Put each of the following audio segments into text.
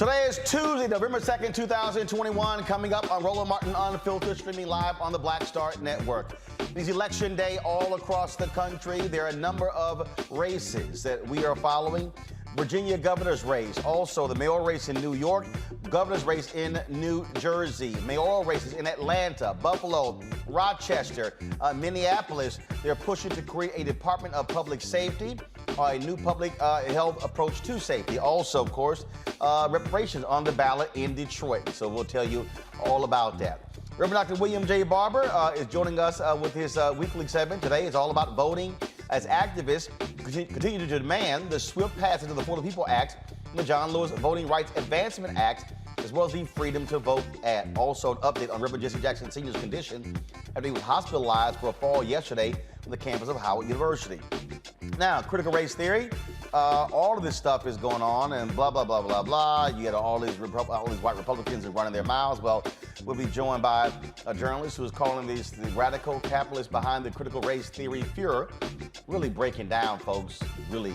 Today is Tuesday, November 2nd, 2021, coming up on Roland Martin Unfiltered, streaming live on the Black Star Network. It's election day all across the country. There are a number of races that we are following. Virginia governor's race, also the mayoral race in New York, governor's race in New Jersey, mayoral races in Atlanta, Buffalo, Rochester, Minneapolis. They're pushing to create a Department of Public Safety, a new public health approach to safety. Also, of course, reparations on the ballot in Detroit. So we'll tell you all about that. Reverend Dr. William J. Barber is joining us with his weekly segment. Today is all about voting as activists continue to demand the swift passage of the For the People Act and the John Lewis Voting Rights Advancement Act, as well as the Freedom to Vote Act. Also, an update on Reverend Jesse Jackson Sr.'s condition after he was hospitalized for a fall yesterday on the campus of Howard University. Now, critical race theory, all of this stuff is going on and blah, blah, blah, blah, blah. You got all these white Republicans are running their mouths. Well, we'll be joined by a journalist who is calling these the radical capitalists behind the critical race theory, Furor, really breaking down, folks, really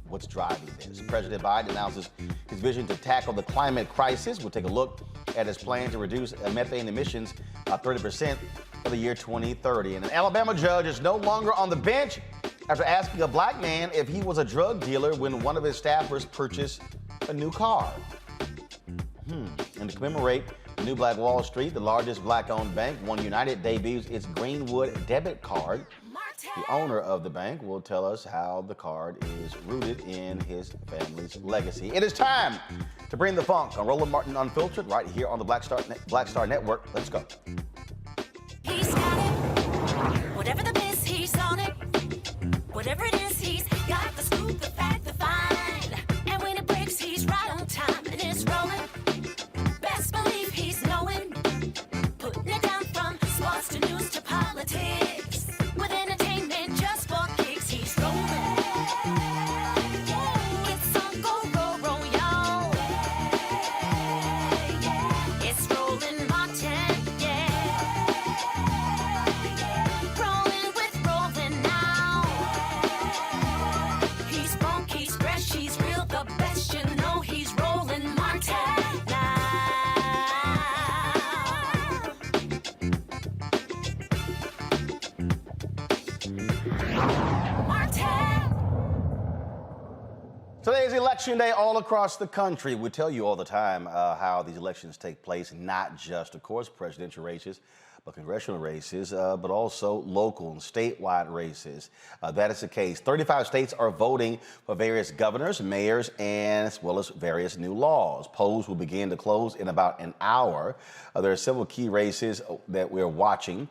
what's driving this. President Biden announces his vision to tackle the climate crisis. We'll take a look at his plan to reduce methane emissions 30% for the year 2030. And an Alabama judge is no longer on the bench after asking a black man if he was a drug dealer when one of his staffers purchased a new car. And to commemorate the new Black Wall Street, the largest black-owned bank, One United, debuts its Greenwood Debit card. The owner of the bank will tell us how the card is rooted in his family's legacy. It is time to bring the funk on Roland Martin Unfiltered right here on the Black Star Network. Let's go. He's got it. Whatever the biz, he's on it. Whatever it is, he's got the scoop, the fact, the find. And when it breaks, he's right on time and it's rolling. Best believe he's knowing. Putting it down from sports to news to politics. With entertainment just for kicks, he's rolling. It's on go, y'all. It's Roland Martin, Rolling with Roland now. He's funk, he's fresh, he's real, the best, you know he's Roland Martin now. Today is election day all across the country. We tell you all the time how these elections take place, not just, of course, presidential races, but congressional races, but also local and statewide races. That is the case. 35 states are voting for various governors, mayors, and as well as various new laws. Polls will begin to close in about an hour. There are several key races that we're watching.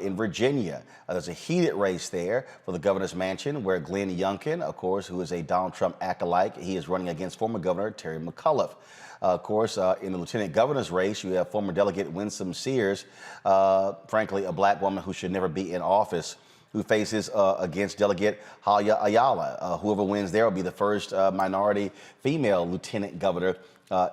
In Virginia, there's a heated race there for the governor's mansion where Glenn Youngkin, of course, who is a Donald Trump acolyte, he is running against former Governor Terry McAuliffe. Of course, in the lieutenant governor's race, you have former Delegate Winsome Sears, frankly, a black woman who should never be in office, who faces against Delegate Halia Ayala. Whoever wins there will be the first minority female lieutenant governor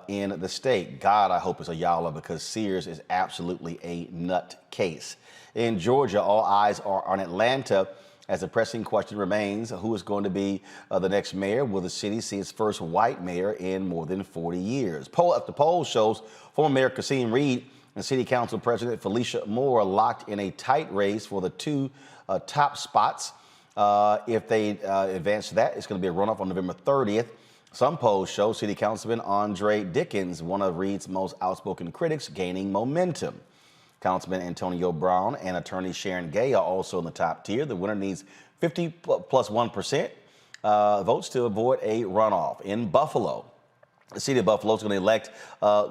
in the state. God, I hope it's Ayala, because Sears is absolutely a nut case. In Georgia, all eyes are on Atlanta, as the pressing question remains, who is going to be the next mayor? Will the city see its first white mayor in more than 40 years? Poll after poll shows former Mayor Kasim Reed and City Council President Felicia Moore locked in a tight race for the two top spots. If they advance to that, it's going to be a runoff on November 30th. Some polls show City Councilman Andre Dickens, one of Reed's most outspoken critics, gaining momentum. Councilman Antonio Brown and attorney Sharon Gay are also in the top tier. The winner needs 50 plus 1% votes to avoid a runoff. In Buffalo, the city of Buffalo is going to elect,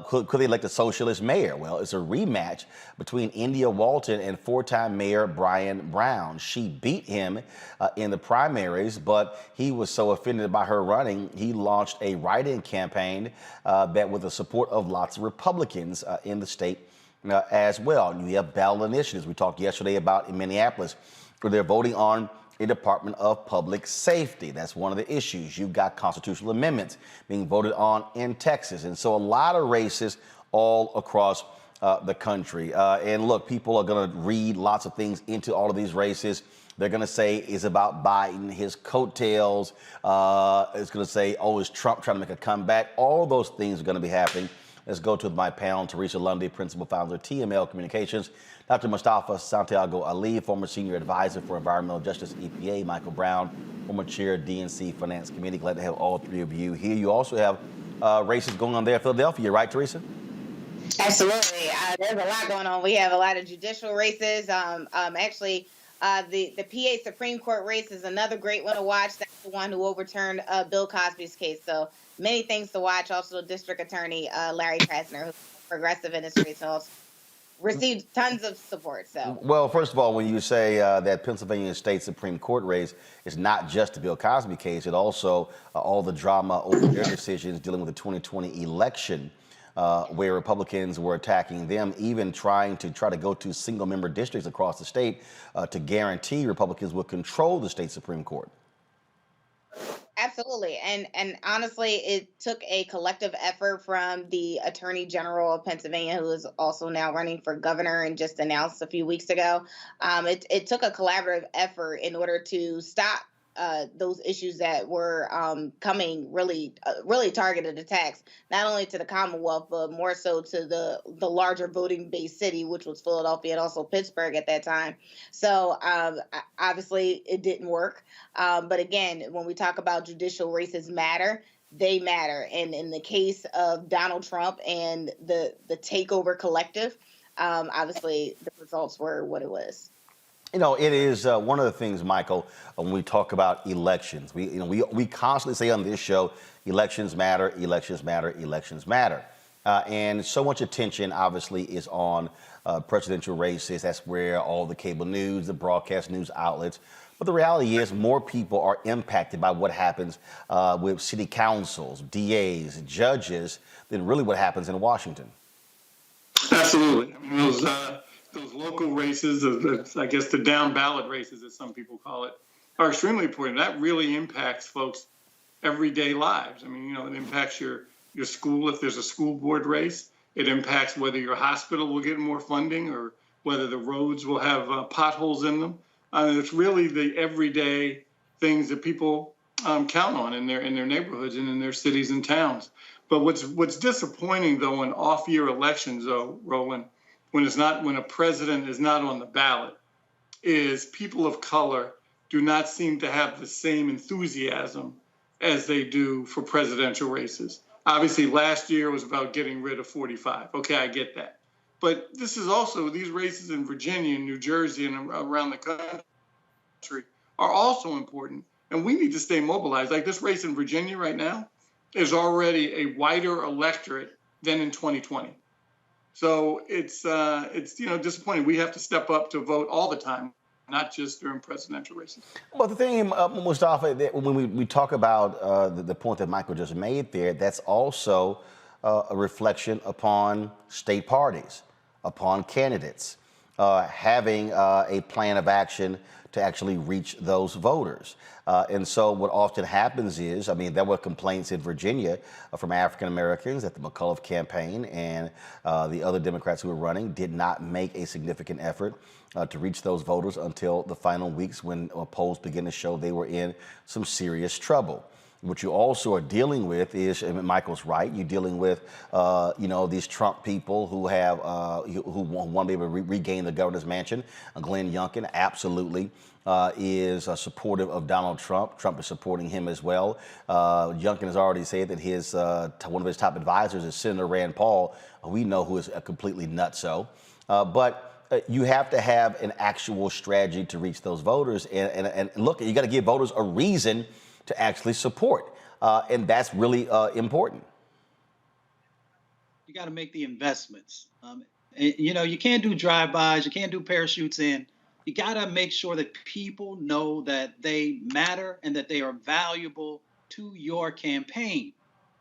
could they elect a socialist mayor? Well, it's a rematch between India Walton and four-time Mayor Brian Brown. She beat him in the primaries, but he was so offended by her running, he launched a write-in campaign that with the support of lots of Republicans in the state as well. You have ballot initiatives. We talked yesterday about in Minneapolis, where they're voting on a Department of Public Safety. That's one of the issues. You've got constitutional amendments being voted on in Texas. And so a lot of races all across the country. And look, people are going to read lots of things into all of these races. They're going to say is about Biden, his coattails. It's going to say, oh, is Trump trying to make a comeback? All those things are going to be happening. Let's go to my panel. Teresa Lundy, principal founder of TML Communications. Dr. Mustafa Santiago Ali, former senior advisor for environmental justice EPA. Michael Brown, former chair DNC Finance Committee. Glad to have all three of you here. You also have races going on there in Philadelphia, right, Teresa? Absolutely. There's a lot going on. We have a lot of judicial races. Actually, the PA Supreme Court race is another great one to watch. That's the one who overturned Bill Cosby's case. So many things to watch. Also, District Attorney Larry Krasner, who's progressive in this race, and also received tons of support. So, well, first of all, when you say that Pennsylvania State Supreme Court race is not just the Bill Cosby case, it also all the drama over their decisions dealing with the 2020 election. Where Republicans were attacking them, even trying to go to single-member districts across the state to guarantee Republicans would control the state Supreme Court. absolutely. And honestly, it took a collective effort from the Attorney General of Pennsylvania, who is also now running for governor and just announced a few weeks ago. It took a collaborative effort in order to stop those issues that were coming, really targeted attacks, not only to the Commonwealth, but more so to the larger voting base city, which was Philadelphia and also Pittsburgh at that time. So obviously it didn't work. But again, when we talk about judicial races matter, they matter. And in the case of Donald Trump and the takeover collective, obviously the results were what it was. You know, it is one of the things, Michael, when we talk about elections. We constantly say on this show, elections matter, elections matter, elections matter. And so much attention, obviously, is on presidential races. That's where all the cable news, the broadcast news outlets. But the reality is more people are impacted by what happens with city councils, DAs, judges, than really what happens in Washington. Absolutely. I mean, those local races, I guess the down ballot races, as some people call it, are extremely important. That really impacts folks' everyday lives. I mean, it impacts your school if there's a school board race. It impacts whether your hospital will get more funding or whether the roads will have potholes in them. It's really the everyday things that people count on in their neighborhoods and in their cities and towns. But what's disappointing, though, in off-year elections, though, Roland, when a president is not on the ballot, is people of color do not seem to have the same enthusiasm as they do for presidential races. Obviously, last year was about getting rid of 45. Okay, I get that. But this is also, these races in Virginia and New Jersey and around the country are also important. And we need to stay mobilized. Like this race in Virginia right now is already a wider electorate than in 2020. So it's disappointing. We have to step up to vote all the time, not just during presidential races. Well, the thing, Mustafa, when we talk about the point that Michael just made there, that's also a reflection upon state parties, upon candidates, having a plan of action to actually reach those voters. And so what often happens is, there were complaints in Virginia from African Americans that the McAuliffe campaign and the other Democrats who were running did not make a significant effort to reach those voters until the final weeks when polls began to show they were in some serious trouble. What you also are dealing with is, and Michael's right, you're dealing with, these Trump people who have, who want to be able to regain the governor's mansion. Glenn Youngkin absolutely is supportive of Donald Trump. Trump is supporting him as well. Youngkin has already said that his one of his top advisors is Senator Rand Paul, who we know who is a completely nutso. But you have to have an actual strategy to reach those voters. And look, you got to give voters a reason to actually support. And that's really important. You got to make the investments. You can't do drive-bys. You can't do parachutes in. You got to make sure that people know that they matter and that they are valuable to your campaign.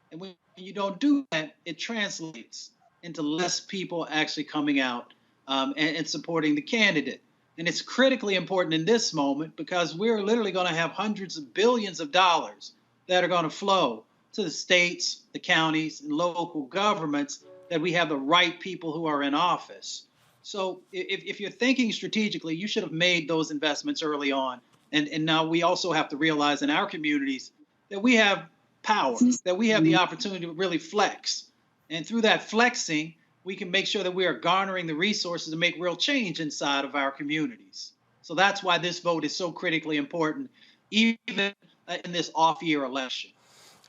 And when you don't do that, it translates into less people actually coming out and supporting the candidate. And it's critically important in this moment because we're literally going to have hundreds of billions of dollars that are going to flow to the states, the counties, and local governments that we have the right people who are in office. So if you're thinking strategically, you should have made those investments early on. And now we also have to realize in our communities that we have power, that we have the opportunity to really flex. And through that flexing, we can make sure that we are garnering the resources to make real change inside of our communities. So that's why this vote is so critically important, even in this off-year election.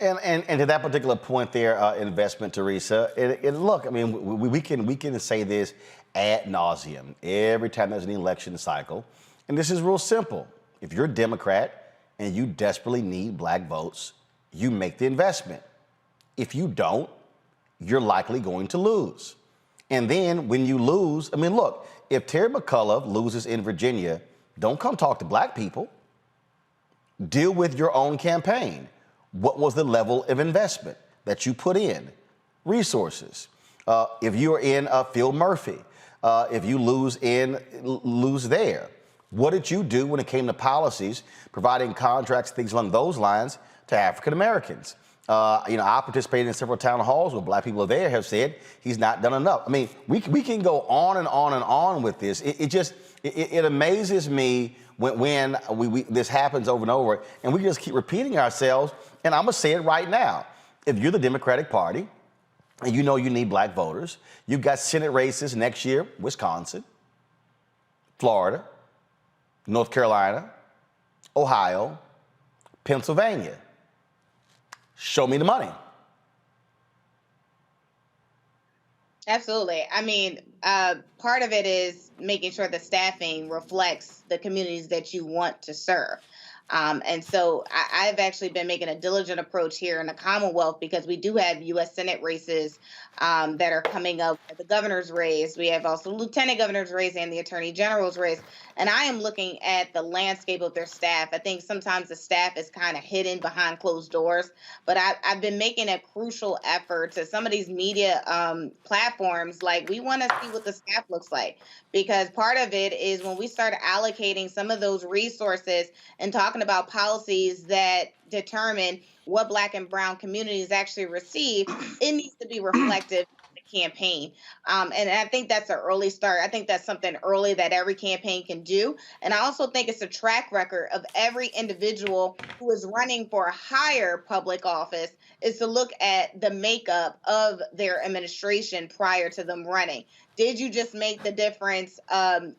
And to that particular point there, investment, Teresa, look, I mean, we can say this ad nauseum every time there's an election cycle. And this is real simple. If you're a Democrat and you desperately need black votes, you make the investment. If you don't, you're likely going to lose. And then when you lose, I mean, look, if Terry McCullough loses in Virginia, don't come talk to black people. Deal with your own campaign. What was the level of investment that you put in? Resources. If you're in Phil Murphy, if you lose there, what did you do when it came to policies, providing contracts, things along those lines to African Americans? I participated in several town halls where black people there have said he's not done enough. I mean, we can go on and on and on with this. It amazes me when this happens over and over, and we just keep repeating ourselves. And I'm gonna say it right now: if you're the Democratic Party, and you know you need black voters, you've got Senate races next year: Wisconsin, Florida, North Carolina, Ohio, Pennsylvania. Show me the money. Absolutely. I mean, part of it is making sure the staffing reflects the communities that you want to serve. And so I've actually been making a diligent approach here in the Commonwealth, because we do have U.S. Senate races that are coming up. The governor's race, we have also lieutenant governor's race and the attorney general's race. And I am looking at the landscape of their staff. I think sometimes the staff is kind of hidden behind closed doors, but I've been making a crucial effort to some of these media platforms. Like, we want to see what the staff looks like, because part of it is when we start allocating some of those resources and talking about policies that determine what black and brown communities actually receive, it needs to be reflective of the campaign. And I think that's an early start. I think that's something early that every campaign can do. And I also think it's a track record of every individual who is running for a higher public office is to look at the makeup of their administration prior to them running. Did you just make the difference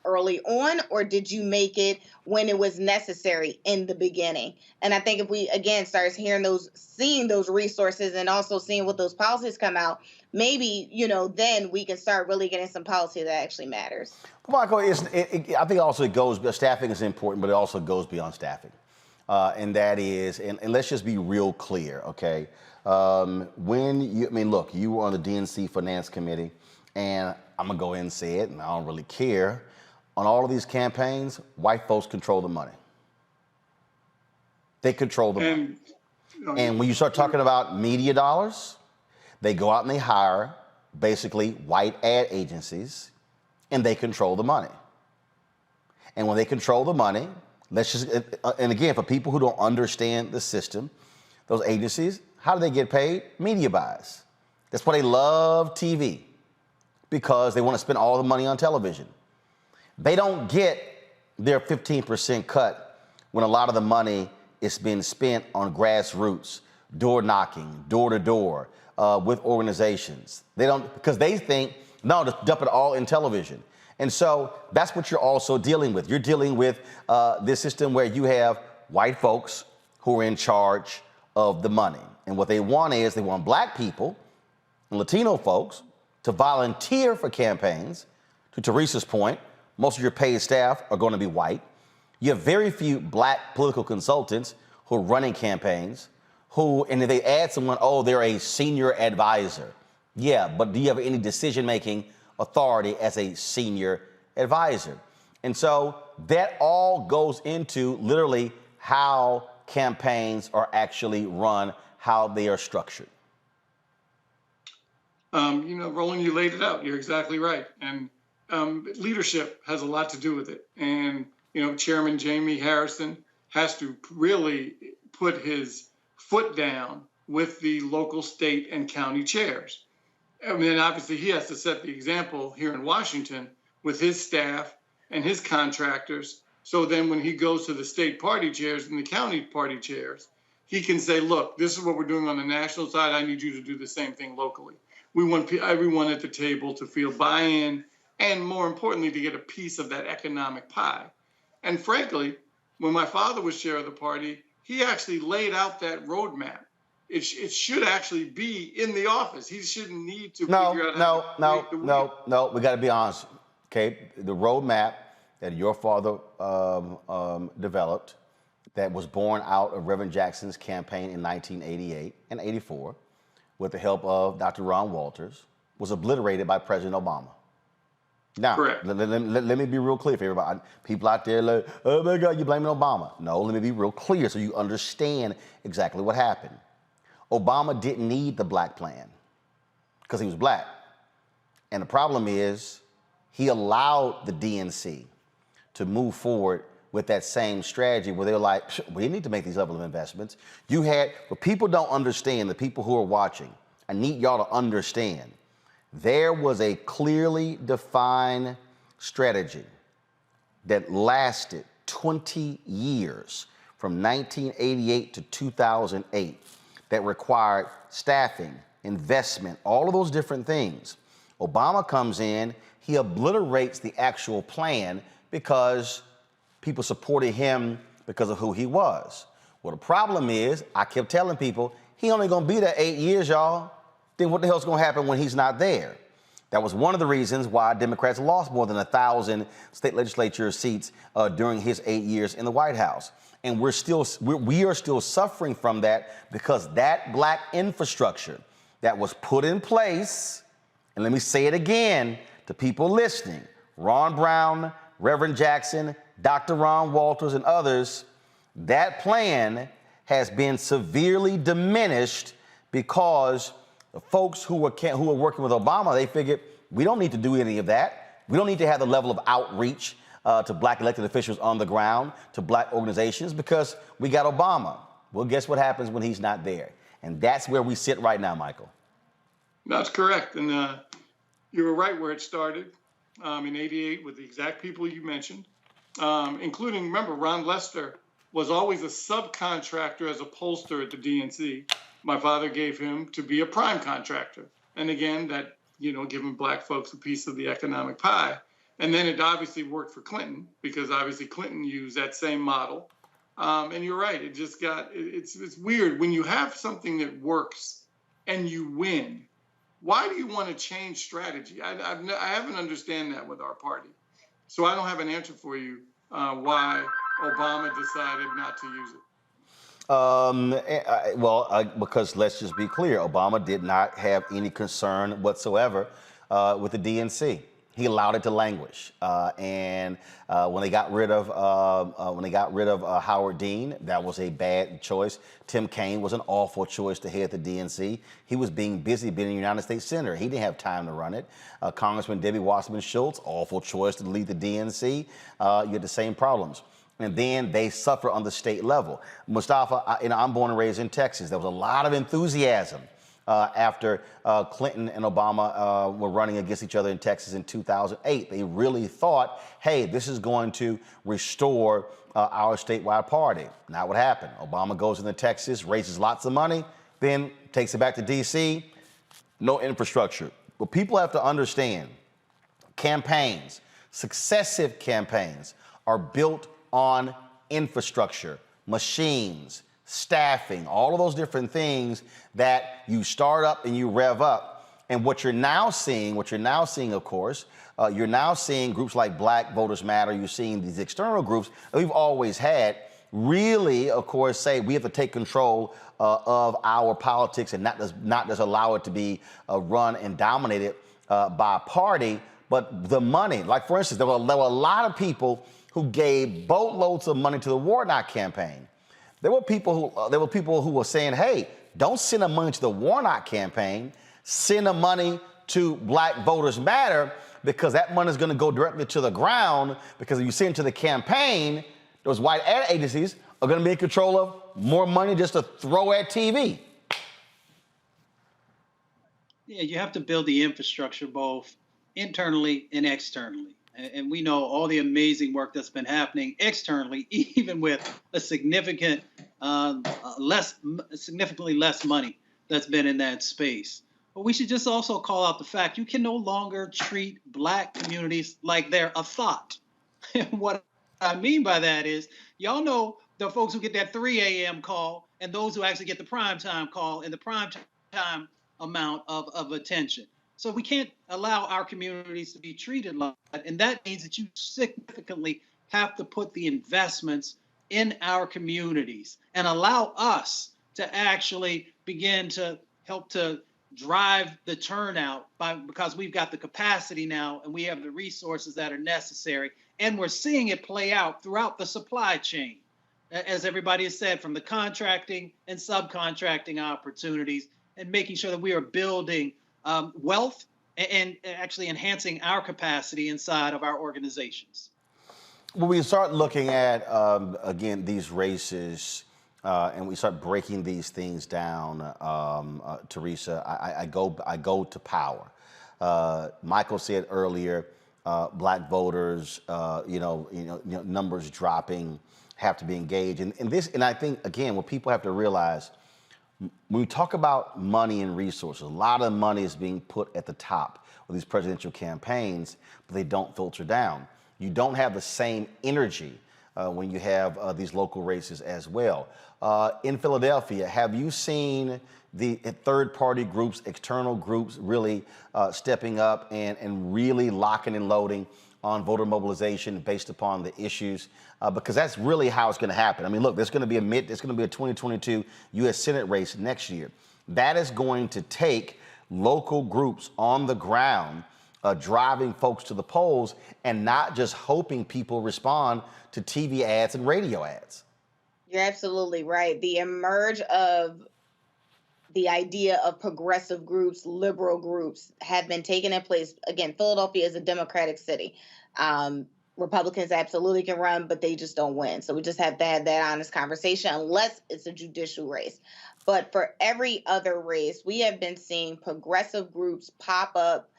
early on, or did you make it when it was necessary in the beginning? And I think if we, again, start seeing those resources and also seeing what those policies come out, maybe, then we can start really getting some policy that actually matters. Michael, I think also staffing is important, but it also goes beyond staffing. And that is, and let's just be real clear, okay? Look, you were on the DNC Finance Committee, and I'm gonna go ahead and say it, and I don't really care. On all of these campaigns, white folks control the money. They control the money. And when you start talking about media dollars, they go out and they hire basically white ad agencies, and they control the money. And when they control the money, and again, for people who don't understand the system, those agencies, how do they get paid? Media buys. That's why they love TV, because they want to spend all the money on television. They don't get their 15% cut when a lot of the money is being spent on grassroots, door knocking, door to door, with organizations. They don't, because they think, no, just dump it all in television. And so that's what you're also dealing with. You're dealing with this system where you have white folks who are in charge of the money. And what they want is they want black people and Latino folks to volunteer for campaigns. To Teresa's point, most of your paid staff are going to be white. You have very few black political consultants who are running campaigns, and if they add someone, they're a senior advisor. Yeah, but do you have any decision-making authority as a senior advisor? And so that all goes into literally how campaigns are actually run, how they are structured. Roland, you laid it out. You're exactly right. And leadership has a lot to do with it. And, Chairman Jamie Harrison has to really put his foot down with the local, state, and county chairs. I mean, obviously, he has to set the example here in Washington, with his staff and his contractors. So then when he goes to the state party chairs and the county party chairs, he can say, look, this is what we're doing on the national side. I need you to do the same thing locally. We want everyone at the table to feel buy-in and, more importantly, to get a piece of that economic pie. And frankly, when my father was chair of the party, he actually laid out that roadmap. It should actually be in the office. He shouldn't need to figure out how to create the wheel. No. We got to be honest. Okay, the roadmap that your father developed, that was born out of Reverend Jackson's campaign in 1988 and 84, with the help of Dr. Ron Walters, was obliterated by President Obama. Now, let me be real clear for everybody. People out there like, oh my God, you're blaming Obama. No, let me be real clear so you understand exactly what happened. Obama didn't need the black plan because he was black. And the problem is he allowed the DNC to move forward with that same strategy where they're like, we need to make these level of investments. But people don't understand, the people who are watching, I need y'all to understand, there was a clearly defined strategy that lasted 20 years from 1988 to 2008 that required staffing, investment, all of those different things. Obama comes in, he obliterates the actual plan because people supported him because of who he was. Well, the problem is, I kept telling people, he only gonna be there 8 years, y'all. Then what the hell's gonna happen when he's not there? That was one of the reasons why Democrats lost more than 1,000 state legislature seats during his 8 years in the White House. And we are still suffering from that because that black infrastructure that was put in place, and let me say it again to people listening, Ron Brown, Reverend Jackson, Dr. Ron Walters, and others, that plan has been severely diminished because the folks who were working with Obama, they figured, we don't need to do any of that. We don't need to have the level of outreach to black elected officials on the ground, to black organizations, because we got Obama. Well, guess what happens when he's not there? And that's where we sit right now, Michael. That's correct. And you were right where it started in 88 with the exact people you mentioned, including, remember, Ron Lester was always a subcontractor as a pollster at the DNC. My father gave him to be a prime contractor. And again, that, giving black folks a piece of the economic pie. And then it obviously worked for Clinton because obviously Clinton used that same model. And you're right, it's weird when you have something that works and you win. Why do you want to change strategy? I haven't understand that with our party. So I don't have an answer for you why Obama decided not to use it. Because let's just be clear, Obama did not have any concern whatsoever with the DNC. He allowed it to languish, and when they got rid of Howard Dean, that was a bad choice. Tim Kaine was an awful choice to head the DNC. He was being busy being a United States Senator. He didn't have time to run it. Congressman Debbie Wasserman Schultz, awful choice to lead the DNC. You had the same problems. And then they suffer on the state level. Mustafa, I'm born and raised in Texas. There was a lot of enthusiasm after Clinton and Obama were running against each other in Texas in 2008. They really thought, hey, this is going to restore our statewide party. Not what happened. Obama goes into Texas, raises lots of money, then takes it back to D.C., no infrastructure. But people have to understand, campaigns, successive campaigns are built on infrastructure, machines, staffing, all of those different things that you start up and you rev up. And what you're now seeing, of course, you're now seeing groups like Black Voters Matter. You're seeing these external groups that we've always had really, of course, say we have to take control of our politics and not just allow it to be run and dominated by a party, but the money. Like, for instance, there were a lot of people who gave boatloads of money to the Warnock campaign. There were people who were saying, hey, don't send the money to the Warnock campaign, send the money to Black Voters Matter, because that money is going to go directly to the ground, because if you send it to the campaign, those white ad agencies are going to be in control of more money just to throw at TV. Yeah, you have to build the infrastructure both internally and externally. and we know all the amazing work that's been happening externally, even with a significantly less money that's been in that space. But we should just also call out the fact you can no longer treat Black communities like they're a thought. And what I mean by that is, y'all know the folks who get that 3 a.m. call and those who actually get the primetime call and the primetime amount of attention. So we can't allow our communities to be treated like that. And that means that you significantly have to put the investments in our communities and allow us to actually begin to help to drive the turnout because we've got the capacity now and we have the resources that are necessary. And we're seeing it play out throughout the supply chain, as everybody has said, from the contracting and subcontracting opportunities, and making sure that we are building wealth and actually enhancing our capacity inside of our organizations. When we start looking at, again, these races, and we start breaking these things down, Teresa, I go to power. Michael said earlier, Black voters, numbers dropping, have to be engaged. And I think, again, what people have to realize, when we talk about money and resources, a lot of money is being put at the top of these presidential campaigns, but they don't filter down. You don't have the same energy when you have these local races as well. In Philadelphia, have you seen the third-party groups, external groups really stepping up and really locking and loading on voter mobilization based upon the issues? Because that's really how it's going to happen. I mean, look, there's going to be a 2022 U.S. Senate race next year. That is going to take local groups on the ground driving folks to the polls and not just hoping people respond to TV ads and radio ads. You're absolutely right. The emerge of the idea of progressive groups, liberal groups have been taken in place. Again, Philadelphia is a Democratic city. Republicans absolutely can run, but they just don't win. So we just have to have that honest conversation unless it's a judicial race. But for every other race, we have been seeing progressive groups pop up,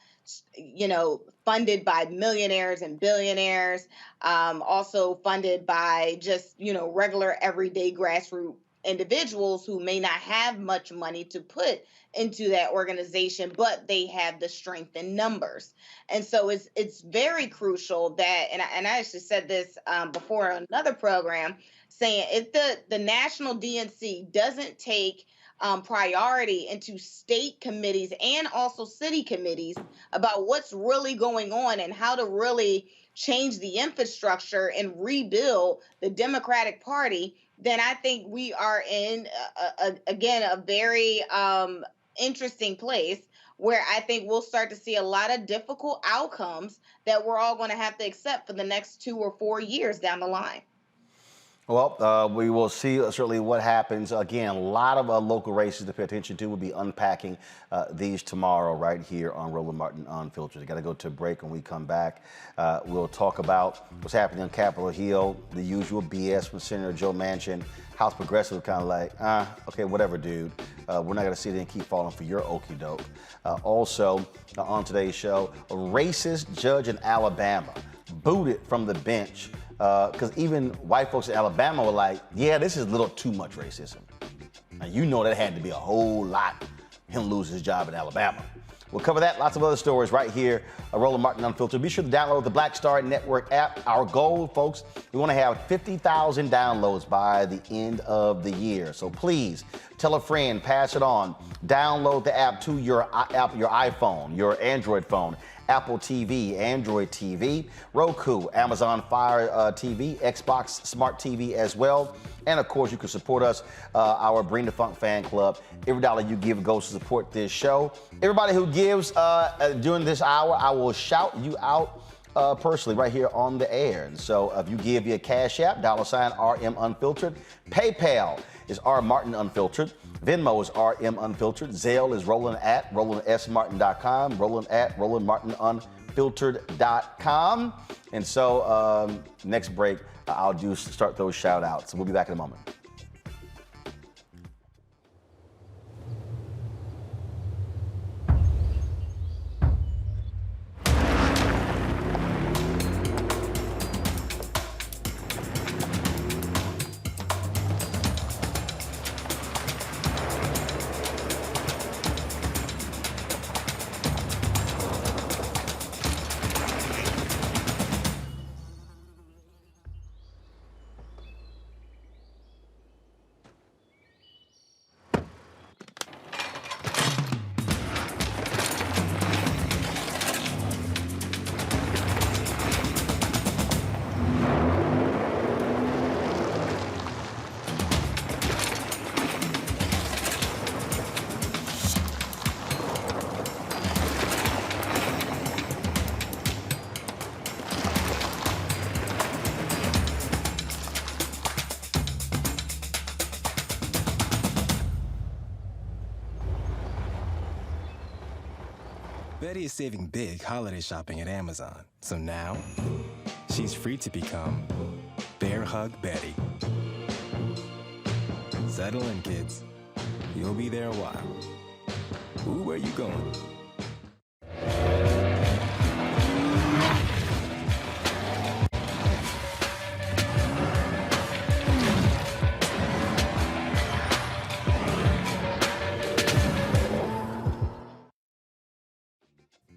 funded by millionaires and billionaires, also funded by just, regular everyday grassroots individuals who may not have much money to put into that organization, but they have the strength in numbers. And so it's very crucial that, and I actually said this before on another program, saying if the national DNC doesn't take priority into state committees and also city committees about what's really going on and how to really change the infrastructure and rebuild the Democratic Party, then I think we are in, a very interesting place where I think we'll start to see a lot of difficult outcomes that we're all going to have to accept for the next 2 or 4 years down the line. Well, we will see certainly what happens. Again, a lot of local races to pay attention to. We'll be unpacking these tomorrow right here on Roland Martin Unfiltered. Got to go to a break. When we come back, we'll talk about what's happening on Capitol Hill, the usual BS from Senator Joe Manchin. House Progressive kind of like, okay, whatever, dude. We're not going to sit there and keep falling for your okie doke. Also, on today's show, a racist judge in Alabama booted from the bench because even white folks in Alabama were like, yeah, this is a little too much racism. Now, you know that had to be a whole lot him lose his job in Alabama. We'll cover that, lots of other stories right here at Roland Martin Unfiltered. Be sure to download the Black Star Network app. Our goal, folks, we want to have 50,000 downloads by the end of the year. So please tell a friend, pass it on. Download the app to your iPhone, your Android phone, Apple TV, Android TV, Roku, Amazon Fire TV, Xbox Smart TV as well. And of course, you can support us, our Bring the Funk fan club. Every dollar you give goes to support this show. Everybody who gives during this hour, I will shout you out personally right here on the air. And so if you give via Cash App, $RM Unfiltered, PayPal is R Martin Unfiltered, Venmo is RM Unfiltered, Zelle is Roland at RolandSMartin.com, Roland at RolandMartinUnfiltered.com. And so next break, I'll start those shout outs. We'll be back in a moment. Betty is saving big holiday shopping at Amazon. So now, she's free to become Bear Hug Betty. Settle in, kids. You'll be there a while. Ooh, where you going?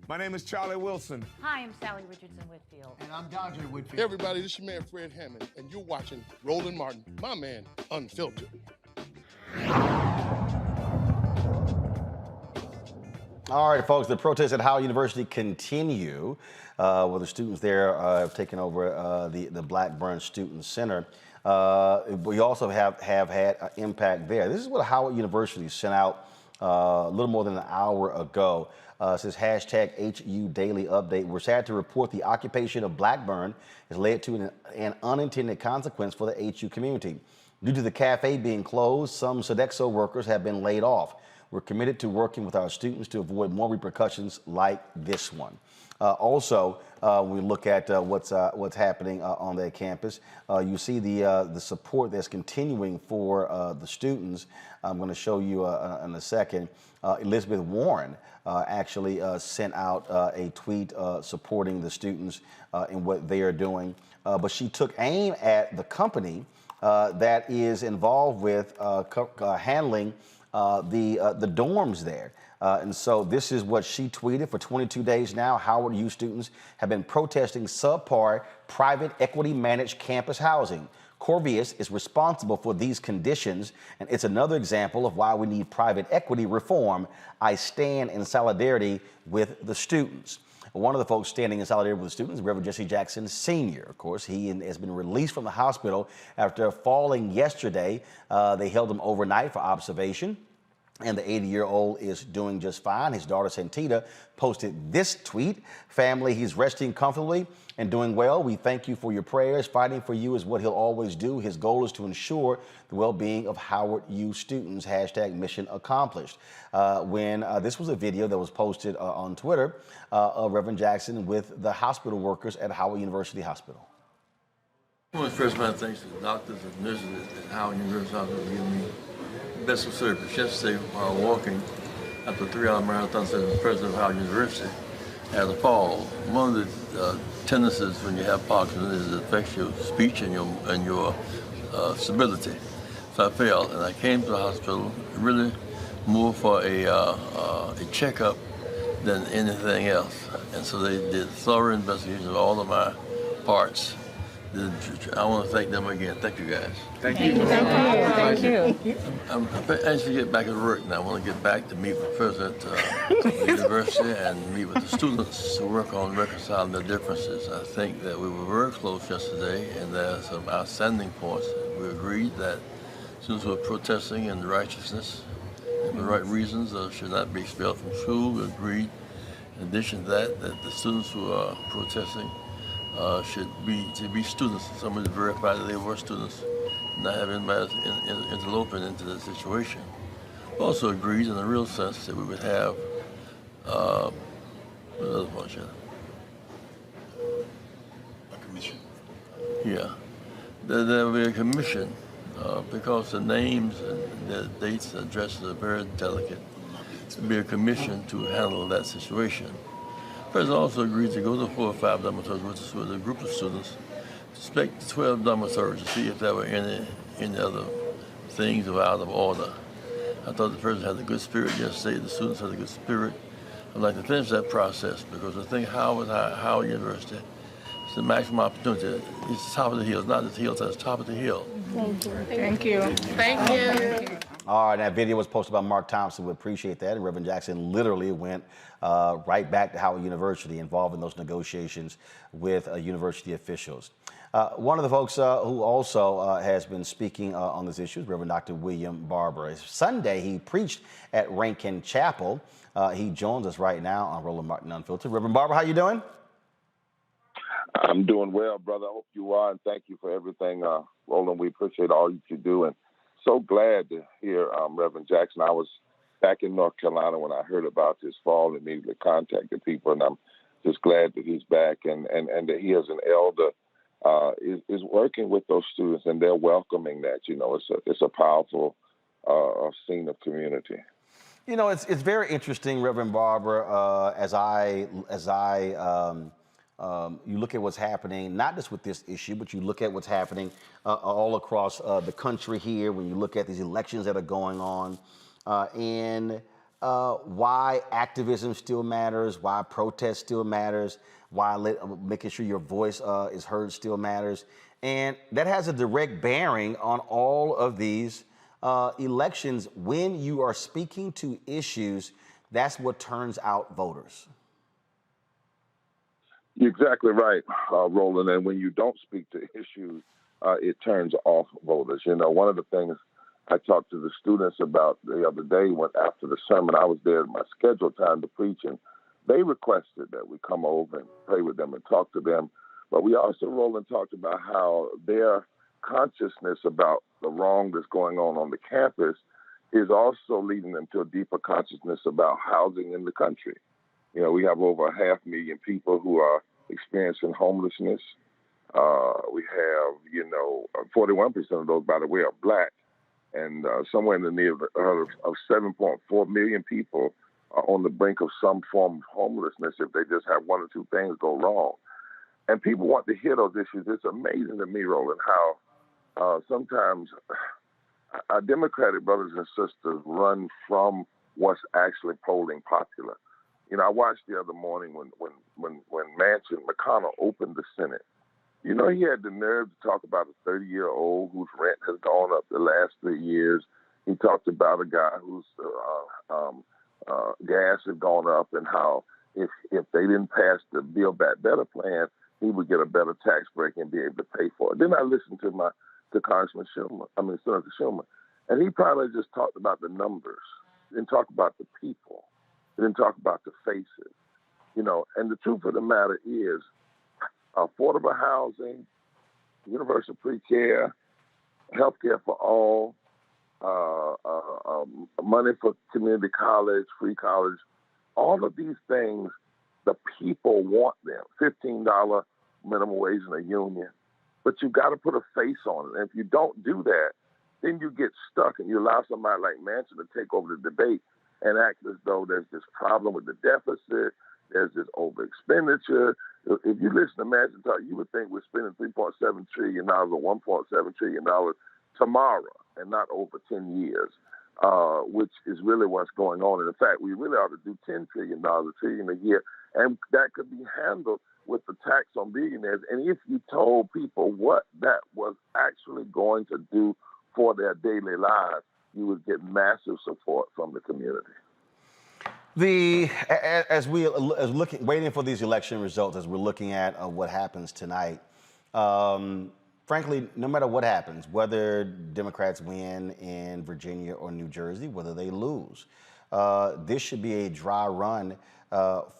My name is Charlie Wilson. Hi, I'm Sally Richardson Whitfield. And I'm Dodger Whitfield. Hey everybody, this is your man Fred Hammond, and you're watching Roland Martin, my man, Unfiltered. All right, folks, the protests at Howard University continue, where the students there have taken over the Blackburn Student Center. We also have had an impact there. This is what Howard University sent out a little more than an hour ago. It says hashtag HU Daily Update. We're sad to report the occupation of Blackburn has led to an unintended consequence for the HU community. Due to the cafe being closed, some Sodexo workers have been laid off. We're committed to working with our students to avoid more repercussions like this one. Also, we look at what's happening on their campus. You see the support that's continuing for the students. I'm going to show you in a second. Elizabeth Warren actually sent out a tweet supporting the students in what they are doing. But she took aim at the company that is involved with handling the dorms there. And so this is what she tweeted. For 22 days now, Howard U students have been protesting subpar private equity managed campus housing. Corvius is responsible for these conditions, and it's another example of why we need private equity reform. I stand in solidarity with the students. One of the folks standing in solidarity with the students, Reverend Jesse Jackson Sr. Of course, he has been released from the hospital after falling yesterday. They held him overnight for observation, and the 80-year-old is doing just fine. His daughter, Santita, posted this tweet: family, he's resting comfortably and doing well. We thank you for your prayers. Fighting for you is what he'll always do. His goal is to ensure the well-being of Howard U students. Hashtag mission accomplished. This was a video that was posted on Twitter of Reverend Jackson with the hospital workers at Howard University Hospital. I want to first my thanks to the doctors and nurses at Howard University Hospital for giving me best of service. Yesterday, while walking after a 3-hour marathon, said the president of Howard University had a fall. One of the tendencies when you have Parkinson's is it affects your speech and your stability. So I fell, and I came to the hospital really more for a checkup than anything else. And so they did thorough investigation of all of my parts. I want to thank them again. Thank you, guys. Thank you. Thank you. I'm anxious to get back at work now. I want to get back to meet with the president of the university and meet with the students to work on reconciling their differences. I think that we were very close yesterday, and there are some outstanding points. We agreed that students who are protesting in righteousness and the right reasons should not be expelled from school. We agreed, in addition to that, that the students who are protesting should be students. Somebody verified that they were students, not have anybody interloping into the situation. We also agreed in a real sense that we would have another function. A commission. Yeah, there will be a commission because the names and the dates and addresses are very delicate. There will be a commission to handle that situation. The president also agreed to go to 4 or 5 dormitories with a group of students, to inspect 12 dormitories to see if there were any other things that were out of order. I thought the president had a good spirit yesterday. The students had a good spirit. I'd like to finish that process because I think Howard University is the maximum opportunity. It's the top of the hill. It's not the hill, it's the top of the hill. Thank you. Thank you. All right, that video was posted by Mark Thompson. We appreciate that. And Reverend Jackson literally went right back to Howard University, involved in those negotiations with university officials. One of the folks who also has been speaking on this issue is Reverend Dr. William Barber. Sunday, he preached at Rankin Chapel. He joins us right now on Roland Martin Unfiltered. Reverend Barber, how you doing? I'm doing well, brother. I hope you are, and thank you for everything, Roland. We appreciate all that you do, and so glad to hear Reverend Jackson. I was back in North Carolina when I heard about this fall, immediately contacted people, and I'm just glad that he's back and that he as an elder is working with those students, and they're welcoming that. It's a powerful scene of community. It's very interesting, Reverend Barber, you look at what's happening, not just with this issue, but you look at what's happening all across the country here, when you look at these elections that are going on, and why activism still matters, why protest still matters, why making sure your voice is heard still matters. And that has a direct bearing on all of these elections. When you are speaking to issues, that's what turns out voters. You're exactly right, Roland. And when you don't speak to issues, it turns off voters. One of the things I talked to the students about the other day, after the sermon, I was there at my scheduled time to preach, and they requested that we come over and pray with them and talk to them. But we also, Roland, talked about how their consciousness about the wrong that's going on the campus is also leading them to a deeper consciousness about housing in the country. We have over 500,000 people who are experiencing homelessness. We have, 41% of those, by the way, are Black. And somewhere in the neighborhood of 7.4 million people are on the brink of some form of homelessness if they just have one or two things go wrong. And people want to hear those issues. It's amazing to me, Roland, how sometimes our Democratic brothers and sisters run from what's actually polling popular. I watched the other morning when McConnell opened the Senate. He had the nerve to talk about a 30-year-old whose rent has gone up the last 3 years. He talked about a guy whose gas had gone up, and how if they didn't pass the Build Back Better plan, he would get a better tax break and be able to pay for it. Then I listened to Senator Schumer, and he probably just talked about the numbers, didn't talk about the people, didn't talk about the faces. And the truth of the matter is, affordable housing, universal pre-care, health care for all, money for community college, free college, all of these things, the people want them. $15 minimum wage in a union. But you've got to put a face on it. And if you don't do that, then you get stuck and you allow somebody like Manchin to take over the debate and act as though there's this problem with the deficit, there's this over expenditure. If you listen to Manchin talk, you would think we're spending $3.7 trillion or $1.7 trillion tomorrow and not over 10 years, which is really what's going on. And in fact, we really ought to do $10 trillion, $1 trillion a year, and that could be handled with the tax on billionaires. And if you told people what that was actually going to do for their daily lives, you would get massive support from the community. As waiting for these election results, as we're looking at what happens tonight, frankly, no matter what happens, whether Democrats win in Virginia or New Jersey, whether they lose, this should be a dry run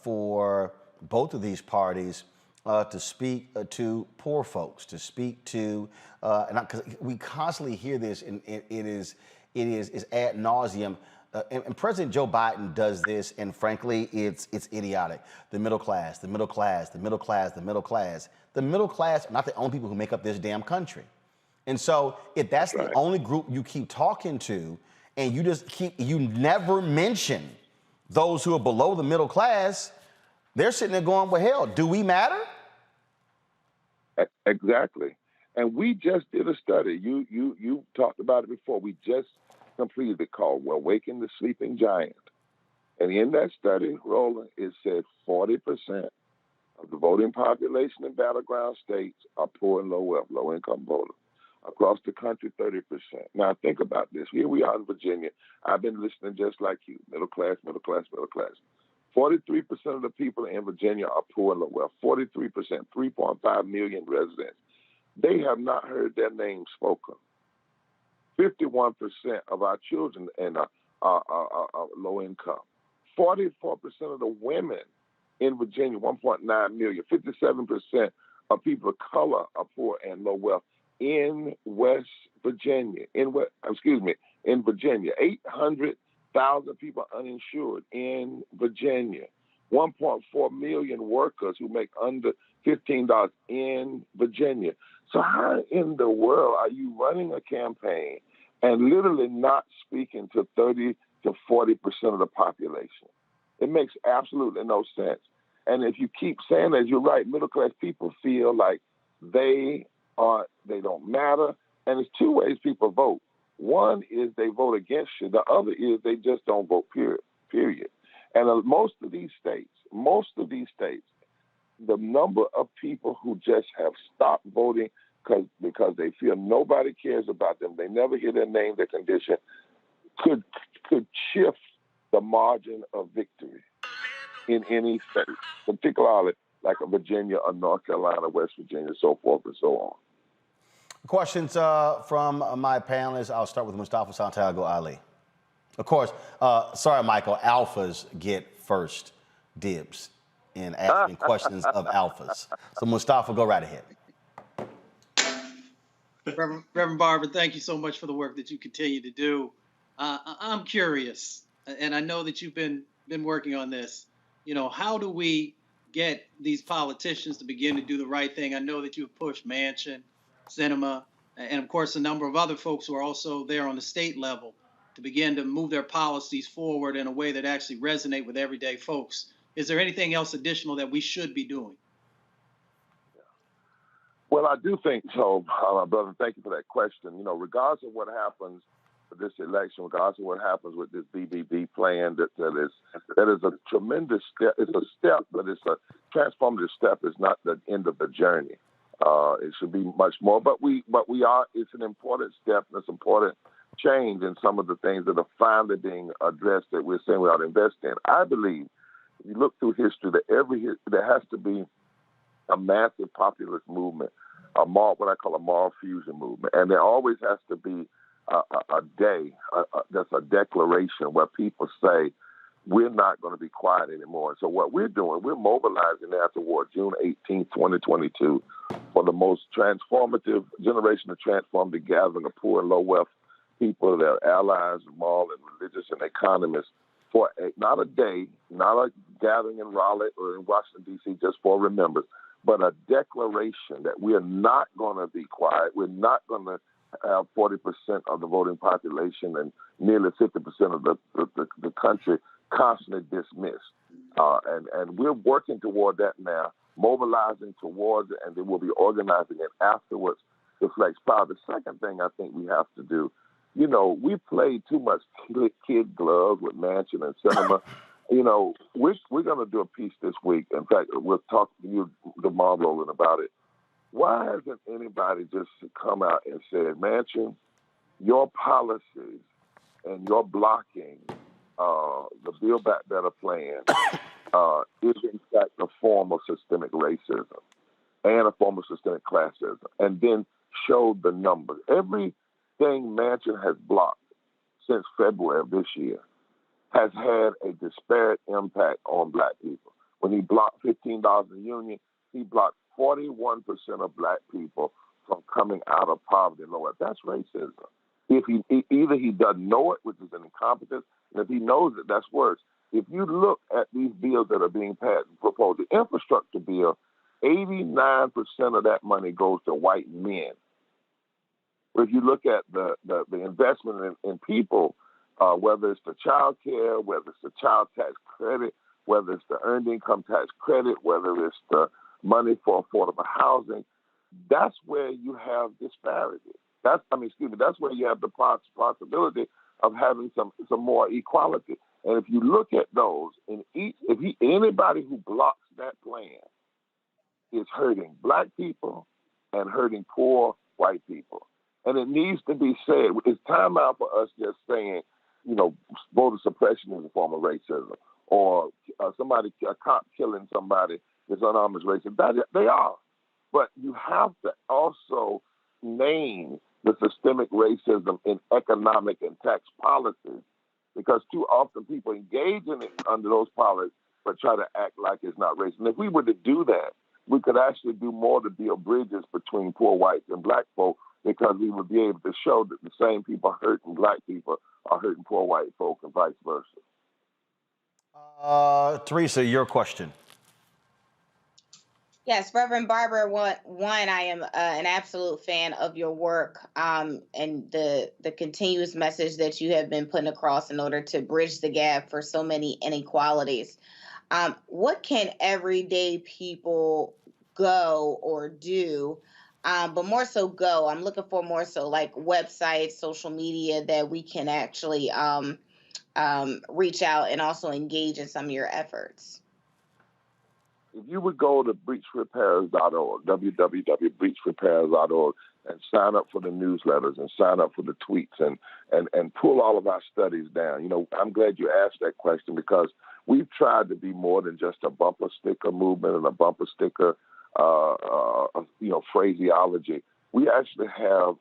for both of these parties to speak to poor folks, to speak to, because we constantly hear this, and it is ad nauseum. And President Joe Biden does this, and frankly, it's idiotic. The middle class, the middle class, the middle class, the middle class. The middle class are not the only people who make up this damn country. And so if that's the only group you keep talking to, and you never mention those who are below the middle class, they're sitting there going, well, hell, do we matter? Exactly. And we just did a study. You talked about it before. We just completed it called Awaken the Sleeping Giant. And in that study, Roland, it said 40% of the voting population in battleground states are poor and low wealth, low income voters. Across the country, 30%. Now think about this. Here we are in Virginia. I've been listening just like you. Middle class, middle class, middle class. 43% of the people in Virginia are poor and low wealth. 43%, 3.5 million residents. They have not heard their names spoken. 51% of our children are low income. 44% of the women in Virginia, 1.9 million. 57% of people of color are poor and low wealth in West Virginia. In Virginia, 800 100,000 people uninsured in Virginia. 1.4 million workers who make under $15 in Virginia. So how in the world are you running a campaign and literally not speaking to 30 to 40% of the population? It makes absolutely no sense. And if you keep saying that, you're right, middle-class people feel like they don't matter. And there's two ways people vote. One is they vote against you. The other is they just don't vote, period. And most of these states, the number of people who just have stopped voting because they feel nobody cares about them, they never hear their name, their condition, could shift the margin of victory in any state, particularly like a Virginia or North Carolina, West Virginia, so forth and so on. Questions from my panelists. I'll start with Mustafa Santiago Ali. Of course, sorry, Michael, alphas get first dibs in asking questions of alphas. So Mustafa, go right ahead. Reverend Barber, thank you so much for the work that you continue to do. I'm curious, and I know that you've been working on this. You know, how do we get these politicians to begin to do the right thing? I know that you've pushed Manchin, Cinema, and of course a number of other folks who are also there on the state level to begin to move their policies forward in a way that actually resonate with everyday folks. Is there anything else additional that we should be doing? Well, I do think so, brother. Thank you for that question. You know, regardless of what happens with this election, regardless of what happens with this BBB plan, that is a tremendous step. It's a step, but it's a transformative step. It's not the end of the journey. It should be much more, but we are. It's an important step. And it's important change in some of the things that are finally being addressed that we're saying we ought to invest in. I believe if you look through history, that there has to be a massive populist movement, what I call a moral fusion movement, and there always has to be a day that's a declaration where people say we're not going to be quiet anymore. So what we're doing, we're mobilizing now toward June 18th, 2022, for the most transformative generation of transformative gathering of poor and low wealth people, their allies, moral and religious and economists, for not a day, not a gathering in Raleigh or in Washington, D.C., just for remembrance, but a declaration that we are not going to be quiet. We're not going to have 40% of the voting population and nearly 50% of the country constantly dismissed. And we're working toward that now, mobilizing towards it, and then we'll be organizing it afterwards to flex power. The second thing I think we have to do, you know, we played too much kid gloves with Manchin and Cinema. You know, we're going to do a piece this week. In fact, we'll talk to you tomorrow, Roland, about it. Why hasn't anybody just come out and said, Manchin, your policies and your blocking the Build Back Better plan is in fact a form of systemic racism and a form of systemic classism, and then showed the numbers. Everything Manchin has blocked since February of this year has had a disparate impact on black people. When he blocked $15 in union, he blocked 41% of black people from coming out of poverty and lower. That's racism. If either he doesn't know it, which is an incompetence, and if he knows it, that's worse. If you look at these bills that are being passed and proposed, the infrastructure bill, 89% of that money goes to white men. If you look at the investment in people, whether it's the child care, whether it's the child tax credit, whether it's the earned income tax credit, whether it's the money for affordable housing, that's where you have disparity. That's where you have the possibility of having some more equality. And if you look at those, anybody who blocks that plan is hurting black people and hurting poor white people. And it needs to be said. It's time out for us just saying, you know, voter suppression is a form of racism, or a cop killing somebody is unarmed as racism. They are. But you have to also name the systemic racism in economic and tax policies, because too often people engage in it under those policies but try to act like it's not racist. And if we were to do that, we could actually do more to build bridges between poor whites and black folk because we would be able to show that the same people hurting black people are hurting poor white folk and vice versa. Teresa, your question. Yes, Reverend Barber, I am an absolute fan of your work and the continuous message that you have been putting across in order to bridge the gap for so many inequalities. What can everyday people go or do, but more so go? I'm looking for more so like websites, social media that we can actually reach out and also engage in some of your efforts. If you would go to breachrepairs.org, www.breachrepairs.org, and sign up for the newsletters and sign up for the tweets and pull all of our studies down. You know, I'm glad you asked that question because we've tried to be more than just a bumper sticker movement and a bumper sticker, phraseology. We actually have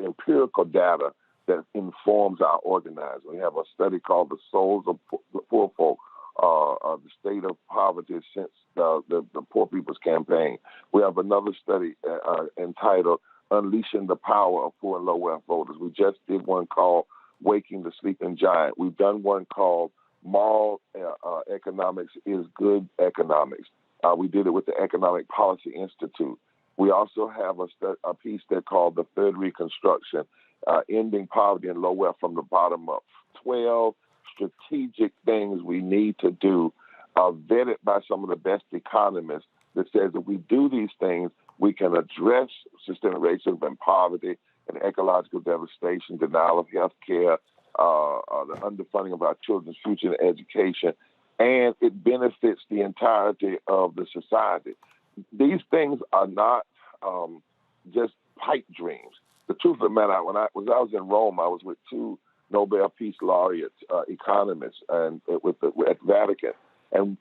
empirical data that informs our organizing. We have a study called The Souls of the Poor Folk, the state of poverty since the Poor People's Campaign. We have another study entitled Unleashing the Power of Poor and Low Wealth Voters. We just did one called Waking the Sleeping Giant. We've done one called Moral Economics is Good Economics. We did it with the Economic Policy Institute. We also have a piece there called The Third Reconstruction, Ending Poverty and Low Wealth from the Bottom Up. 12 strategic things we need to do are vetted by some of the best economists that says if we do these things, we can address systemic racism and poverty and ecological devastation, denial of health care, the underfunding of our children's future and education, and it benefits the entirety of the society. These things are not just pipe dreams. The truth of the matter, when I was in Rome, I was with two Nobel Peace Laureates, economists, and at Vatican. And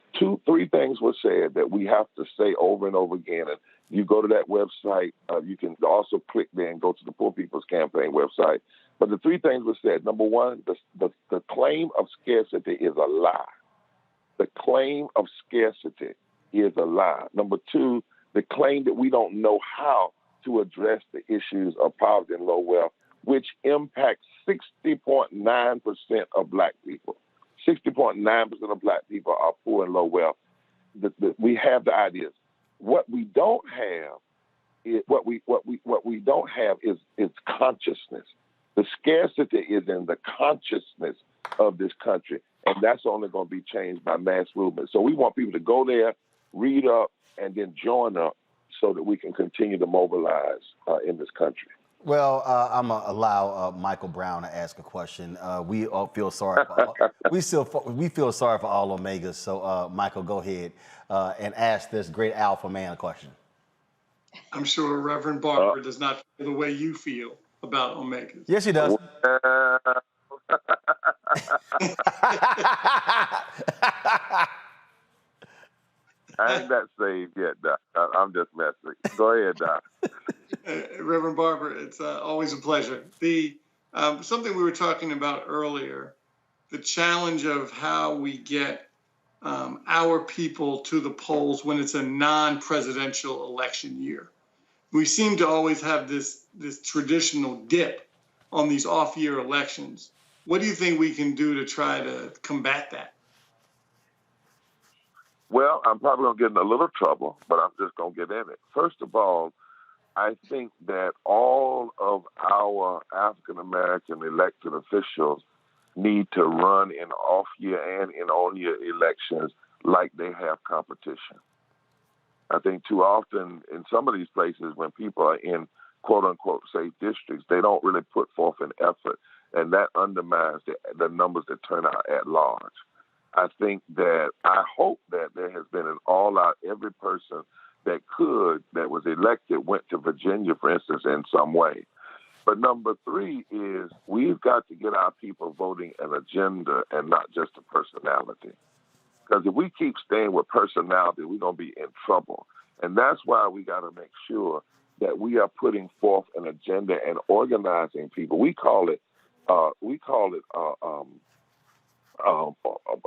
three things were said that we have to say over and over again. And you go to that website, you can also click there and go to the Poor People's Campaign website. But the three things were said. Number one, the claim of scarcity is a lie. The claim of scarcity is a lie. Number two, the claim that we don't know how to address the issues of poverty and low wealth, which impacts 60.9% of black people. 60.9% of black people are poor and low wealth. We have the ideas. What we don't have is is consciousness. The scarcity is in the consciousness of this country, and that's only going to be changed by mass movement. So we want people to go there, read up, and then join up so that we can continue to mobilize in this country. Well, I'm gonna allow Michael Brown to ask a question. We all feel sorry for we feel sorry for all Omegas. So, Michael, go ahead and ask this great alpha man a question. I'm sure Reverend Barber does not feel the way you feel about Omegas. Yes, he does. I ain't that saved yet, Doc. I'm just messing. Go ahead, Doc. Reverend Barber, it's always a pleasure. Something we were talking about earlier, the challenge of how we get our people to the polls when it's a non-presidential election year. We seem to always have this traditional dip on these off-year elections. What do you think we can do to try to combat that? Well, I'm probably going to get in a little trouble, but I'm just going to get in it. First of all, I think that all of our African-American elected officials need to run in off-year and in on-year elections like they have competition. I think too often in some of these places when people are in quote-unquote safe districts, they don't really put forth an effort, and that undermines the numbers that turn out at large. I hope that there has been an all-out, every person that was elected, went to Virginia, for instance, in some way. But number three is we've got to get our people voting an agenda and not just a personality. Because if we keep staying with personality, we're going to be in trouble. And that's why we got to make sure that we are putting forth an agenda and organizing people. We call it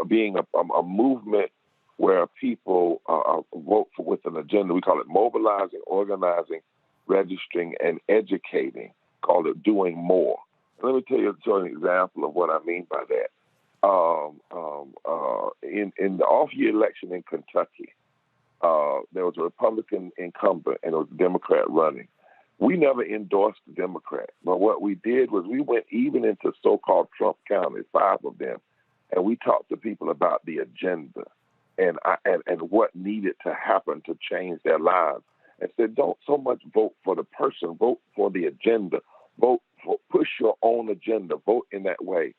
being a movement where people vote with an agenda. We call it mobilizing, organizing, registering, and educating, called it Doing More. Let me tell you an example of what I mean by that. In the off-year election in Kentucky, there was a Republican incumbent and it was a Democrat running. We never endorsed the Democrat, but what we did was we went even into so-called Trump counties, 5 of them, and we talked to people about the agenda and what needed to happen to change their lives. And said, don't so much vote for the person, vote for the agenda. Push your own agenda, vote in that way.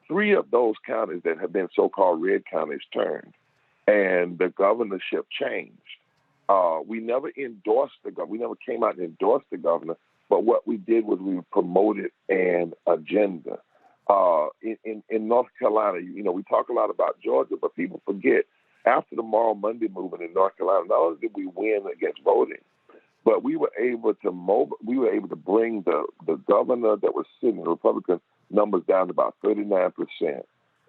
3 of those counties that have been so-called red counties turned, and the governorship changed. We never endorsed the governor. We never came out and endorsed the governor, but what we did was we promoted an agenda. In North Carolina, we talk a lot about Georgia, but people forget, after the Moral Monday movement in North Carolina, not only did we win against voting, but we were able to bring the governor that was sitting, the Republican numbers down to about 39%.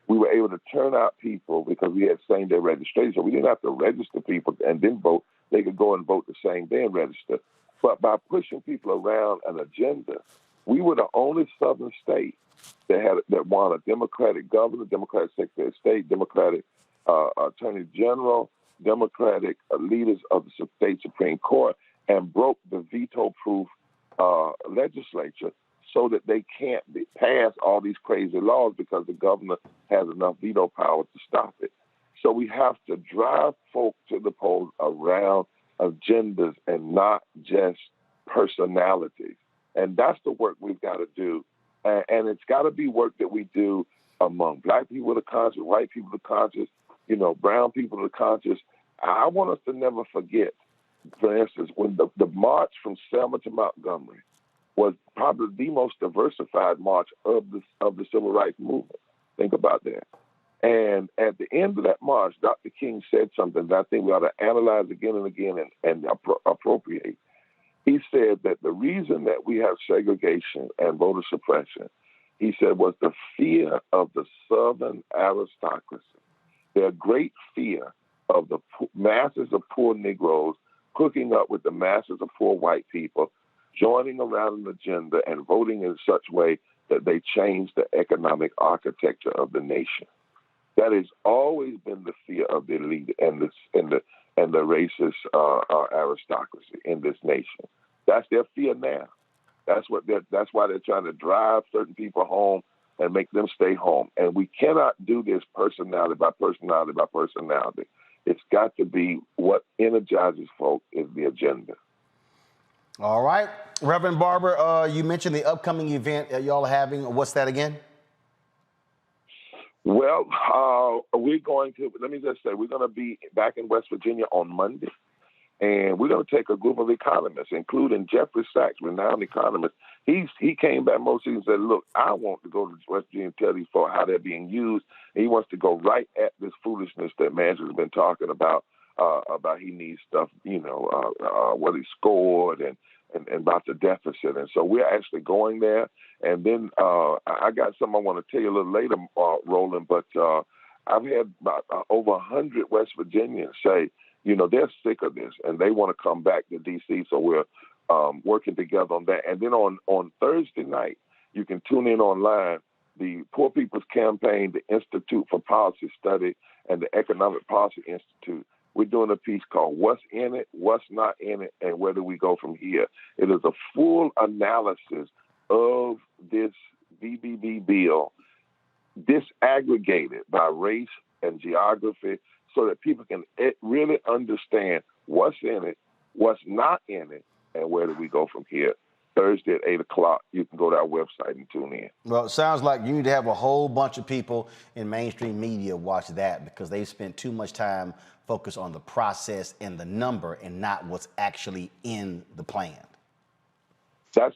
We were able to turn out people because we had same-day registration. So we didn't have to register people and then vote. They could go and vote the same day and register. But by pushing people around an agenda, we were the only southern state that won a Democratic governor, Democratic Secretary of State, Democratic Attorney General, Democratic leaders of the state Supreme Court, and broke the veto-proof legislature so that they can't pass all these crazy laws because the governor has enough veto power to stop it. So we have to drive folk to the polls around agendas and not just personalities. And that's the work we've got to do. And it's got to be work that we do among black people that are conscious, white people that are conscious, brown people that are conscious. I want us to never forget, for instance, when the march from Selma to Montgomery was probably the most diversified march of the civil rights movement. Think about that. And at the end of that march, Dr. King said something that I think we ought to analyze again and again and appropriate. He said that the reason that we have segregation and voter suppression, he said, was the fear of the Southern aristocracy. Their great fear of the masses of poor Negroes hooking up with the masses of poor white people, joining around an agenda and voting in such way that they change the economic architecture of the nation. That has always been the fear of the elite and the racist aristocracy in this nation. That's their fear now. That's why they're trying to drive certain people home and make them stay home. And we cannot do this personality by personality by personality. It's got to be what energizes folk is the agenda. All right. Reverend Barber, you mentioned the upcoming event y'all are having. What's that again? Well, we're going to be back in West Virginia on Monday. And we're going to take a group of economists, including Jeffrey Sachs, renowned economist. He came back mostly and said, look, I want to go to West Virginia and tell these folks how they're being used. And he wants to go right at this foolishness that Manchin has been talking about he needs stuff, what he scored and about the deficit. And so we're actually going there. And then I got something I want to tell you a little later, Roland, but I've had about over 100 West Virginians say, they're sick of this and they want to come back to D.C. So we're working together on that. And then on Thursday night, you can tune in online. The Poor People's Campaign, the Institute for Policy Study, and the Economic Policy Institute, we're doing a piece called What's in It, What's Not in It, and Where Do We Go From Here? It is a full analysis of this BBB bill, disaggregated by race and geography, so that people can really understand what's in it, what's not in it, and where do we go from here. Thursday at 8 o'clock, you can go to our website and tune in. Well, it sounds like you need to have a whole bunch of people in mainstream media watch that because they've spent too much time focused on the process and the number and not what's actually in the plan. That's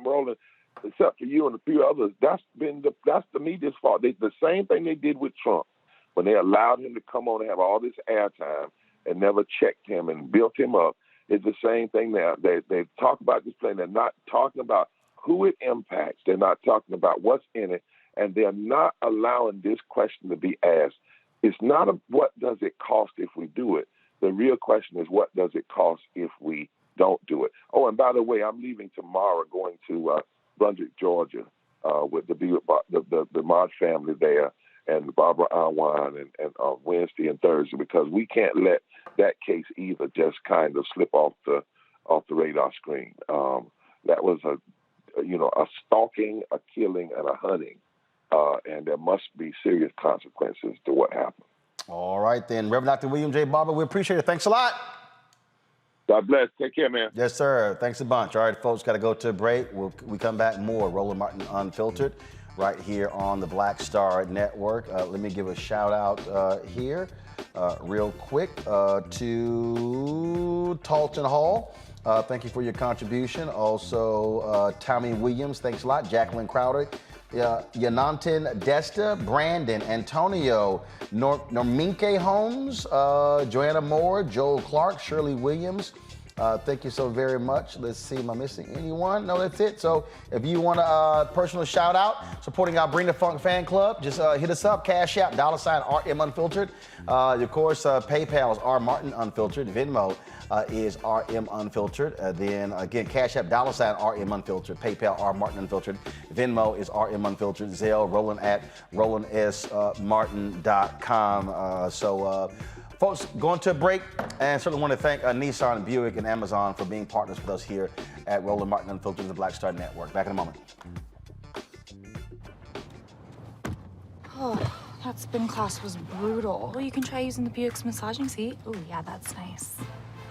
Roland, except for you and a few others, that's the media's fault. The same thing they did with Trump. When they allowed him to come on and have all this airtime and never checked him and built him up, it's the same thing now. They talk about this plan. They're not talking about who it impacts. They're not talking about what's in it. And they're not allowing this question to be asked. It's not what does it cost if we do it. The real question is what does it cost if we don't do it. Oh, and by the way, I'm leaving tomorrow, going to Brunswick, Georgia, with the March family there, and Barbara Anwan, and Wednesday and Thursday, because we can't let that case either just kind of slip off the radar screen. That was a stalking, a killing, and a hunting, and there must be serious consequences to what happened. All right, then. Reverend Dr. William J. Barber, we appreciate it. Thanks a lot. God bless. Take care, man. Yes, sir. Thanks a bunch. All right, folks, got to go to a break. We come back more Roland Martin Unfiltered right here on the Black Star Network. Let me give a shout out here real quick to Talton Hall. Thank you for your contribution. Also, Tommy Williams, thanks a lot. Jacqueline Crowder, Yanantin Desta, Brandon, Antonio, Norminke Holmes, Joanna Moore, Joel Clark, Shirley Williams. Thank you so very much. Let's see, am I missing anyone? No, that's it. So if you want a personal shout out supporting our Bring the Funk fan club, just hit us up, Cash App, $RM Unfiltered. Of course, PayPal is R Martin Unfiltered. Venmo is RM Unfiltered. Then again, Cash App, $RM Unfiltered. PayPal, R Martin Unfiltered. Venmo is RM Unfiltered. Zelle, Roland at RolandSMartin.com. Folks, going to a break, and certainly want to thank Nissan, Buick, and Amazon for being partners with us here at Roland Martin Unfiltered and the Black Star Network. Back in a moment. Oh, that spin class was brutal. Well, you can try using the Buick's massaging seat. Oh, yeah, that's nice.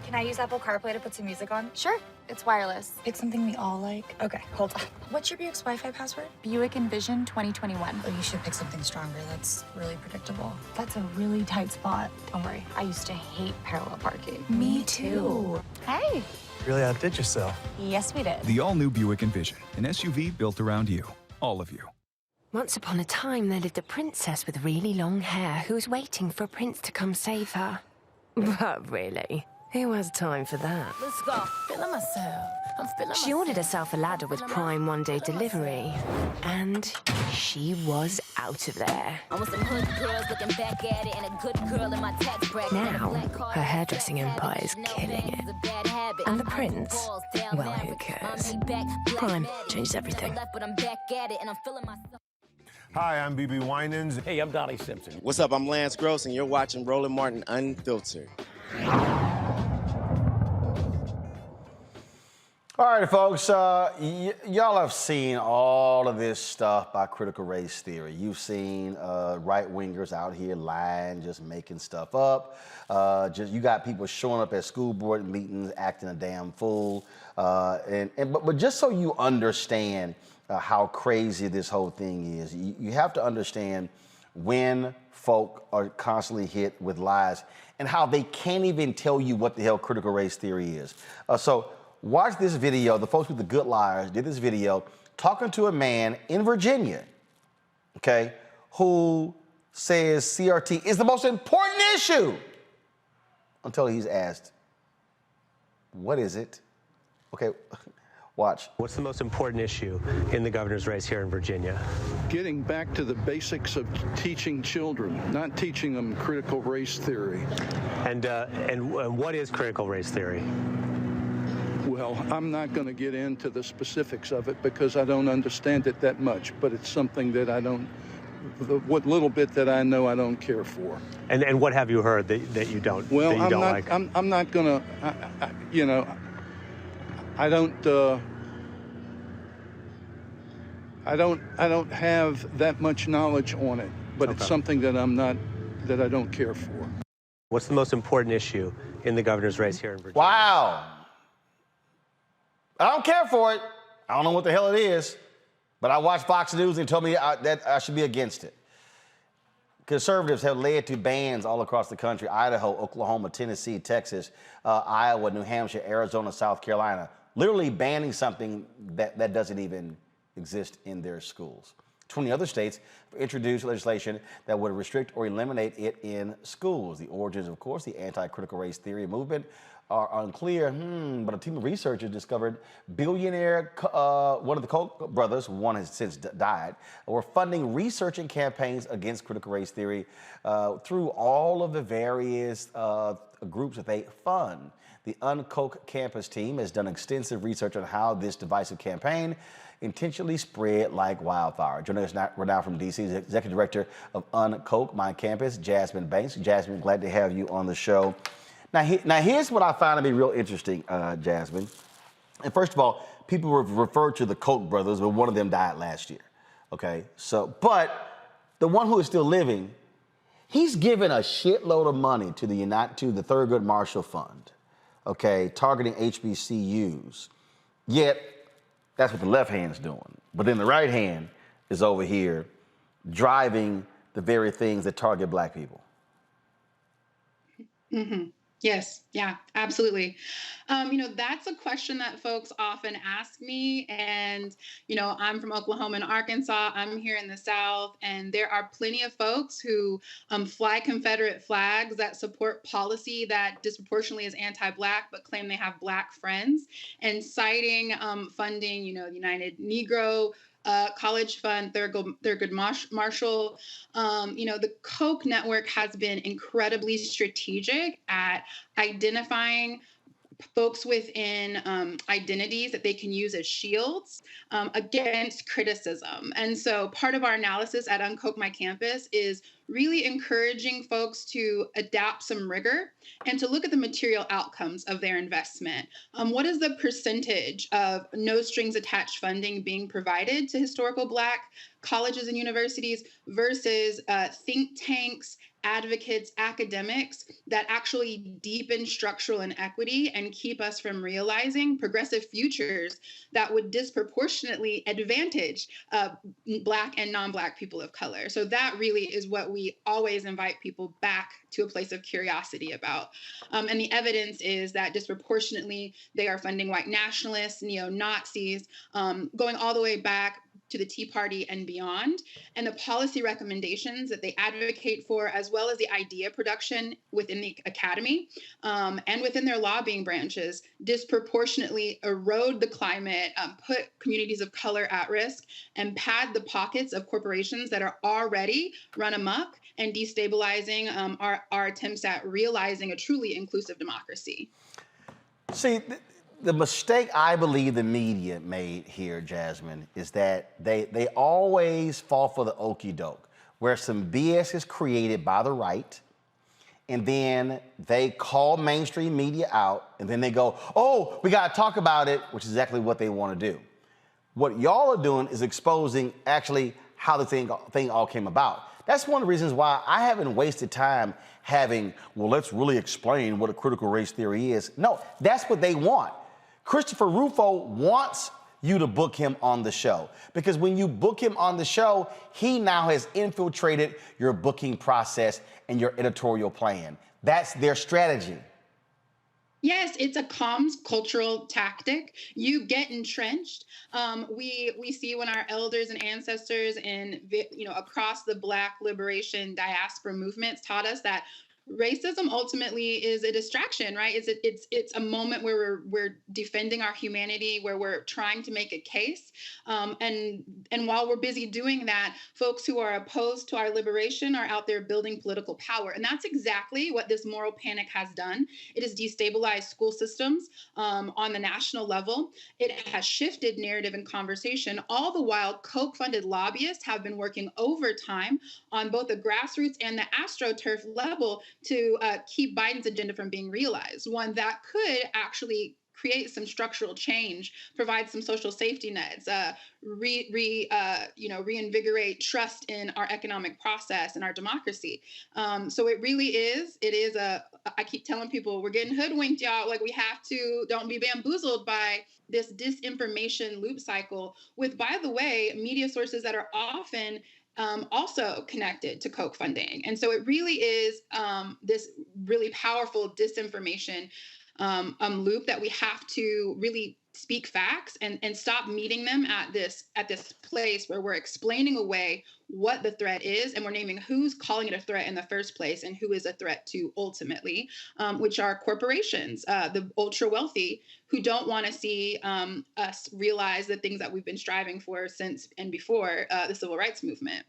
Can I use Apple CarPlay to put some music on? Sure. It's wireless. It's something we all like. Okay, hold on. What's your Buick's Wi-Fi password? Buick Envision 2021. Oh, you should pick something stronger. That's really predictable. That's a really tight spot. Don't worry. I used to hate parallel parking. Me too. Hey. Really outdid yourself. Yes, we did. The all-new Buick Envision, an SUV built around you, all of you. Once upon a time, there lived a princess with really long hair who was waiting for a prince to come save her. But really, who has time for that? Let's go. Feeling myself. I'm feeling She ordered herself a ladder with Prime one-day delivery, and she was out of there. I want some hood girls looking back at it and a good girl in my tax bracket. Now, her hairdressing empire is killing it. And the prince? Well, who cares? Prime changes everything. Hi, I'm BB Winans. Hey, I'm Donnie Simpson. What's up? I'm Lance Gross, and you're watching Roland Martin Unfiltered. All right, folks, y'all have seen all of this stuff by critical race theory. You've seen right-wingers out here lying, just making stuff up. You got people showing up at school board meetings acting a damn fool. But just so you understand how crazy this whole thing is, you have to understand when folk are constantly hit with lies and how they can't even tell you what the hell critical race theory is. So watch this video. The folks with the Good Liars did this video talking to a man in Virginia, okay, who says CRT is the most important issue until he's asked, what is it? Okay, watch. What's the most important issue in the governor's race here in Virginia? Getting back to the basics of teaching children, not teaching them critical race theory. And what is critical race theory? Well, I'm not going to get into the specifics of it because I don't understand it that much, but it's something that what little bit that I know I don't care for. And what have you heard that you don't, well, that you don't like? I'm not going to, I don't have that much knowledge on it, but It's something that that I don't care for. What's the most important issue in the governor's race here in Virginia? Wow. I don't care for it. I don't know what the hell it is, but I watched Fox News and told me that I should be against it. Conservatives have led to bans all across the country: Idaho, Oklahoma, Tennessee, Texas, Iowa, New Hampshire, Arizona, South Carolina, literally banning something that doesn't even exist in their schools. 20 other states introduced legislation that would restrict or eliminate it in schools. The origins, of course, the anti-critical race theory movement are unclear, but a team of researchers discovered billionaire, one of the Koch brothers, one has since died, were funding research and campaigns against critical race theory through all of the various groups that they fund. The Uncoke campus team has done extensive research on how this divisive campaign intentionally spread like wildfire. Joining us now from D.C. is Executive Director of Uncoke My Campus, Jasmine Banks. Jasmine, glad to have you on the show. Now here's what I find to be real interesting, Jasmine. And first of all, people refer to the Koch brothers, but one of them died last year. Okay, but the one who is still living, he's given a shitload of money to the Thurgood Marshall Fund, okay, targeting HBCUs. Yet, that's what the left hand's doing. But then the right hand is over here driving the very things that target black people. Mm-hmm. Yes. Yeah, absolutely. That's a question that folks often ask me. And, I'm from Oklahoma and Arkansas. I'm here in the South. And there are plenty of folks who fly Confederate flags that support policy that disproportionately is anti-Black, but claim they have Black friends, and citing funding, the United Negro College Fund, Thurgood Marshall. The Koch network has been incredibly strategic at identifying folks within identities that they can use as shields against criticism. And so part of our analysis at Uncoke My Campus is really encouraging folks to adapt some rigor and to look at the material outcomes of their investment. What is the percentage of no strings attached funding being provided to historical Black colleges and universities versus think tanks, advocates, academics that actually deepen structural inequity and keep us from realizing progressive futures that would disproportionately advantage Black and non-Black people of color. So that really is what we always invite people back to a place of curiosity about. And the evidence is that disproportionately they are funding white nationalists, neo-Nazis, going all the way back to the Tea Party and beyond, and the policy recommendations that they advocate for, as well as the idea production within the academy and within their lobbying branches, disproportionately erode the climate, put communities of color at risk, and pad the pockets of corporations that are already run amok and destabilizing our attempts at realizing a truly inclusive democracy. See, the mistake I believe the media made here, Jasmine, is that they always fall for the okie doke, where some BS is created by the right, and then they call mainstream media out, and then they go, oh, we got to talk about it, which is exactly what they want to do. What y'all are doing is exposing actually how the thing all came about. That's one of the reasons why I haven't wasted time having, well, let's really explain what a critical race theory is. No, that's what they want. Christopher Rufo wants you to book him on the show, because when you book him on the show, he now has infiltrated your booking process and your editorial plan. That's their strategy. Yes, it's a comms cultural tactic. You get entrenched. We see when our elders and ancestors and across the Black liberation diaspora movements taught us that racism ultimately is a distraction, right? It's a moment where we're defending our humanity, where we're trying to make a case. And while we're busy doing that, folks who are opposed to our liberation are out there building political power. And that's exactly what this moral panic has done. It has destabilized school systems on the national level. It has shifted narrative and conversation. All the while, Koch-funded lobbyists have been working overtime on both the grassroots and the AstroTurf level to keep Biden's agenda from being realized, one that could actually create some structural change, provide some social safety nets, reinvigorate trust in our economic process and our democracy. So it really is. I keep telling people we're getting hoodwinked, y'all. Like, we have to, don't be bamboozled by this disinformation loop cycle with, by the way, media sources that are often also connected to Koch funding. And so it really is this really powerful disinformation loop that we have to really speak facts and stop meeting them at this place where we're explaining away what the threat is, and we're naming who's calling it a threat in the first place and who is a threat to ultimately, which are corporations, the ultra wealthy, who don't want to see us realize the things that we've been striving for since and before the civil rights movement.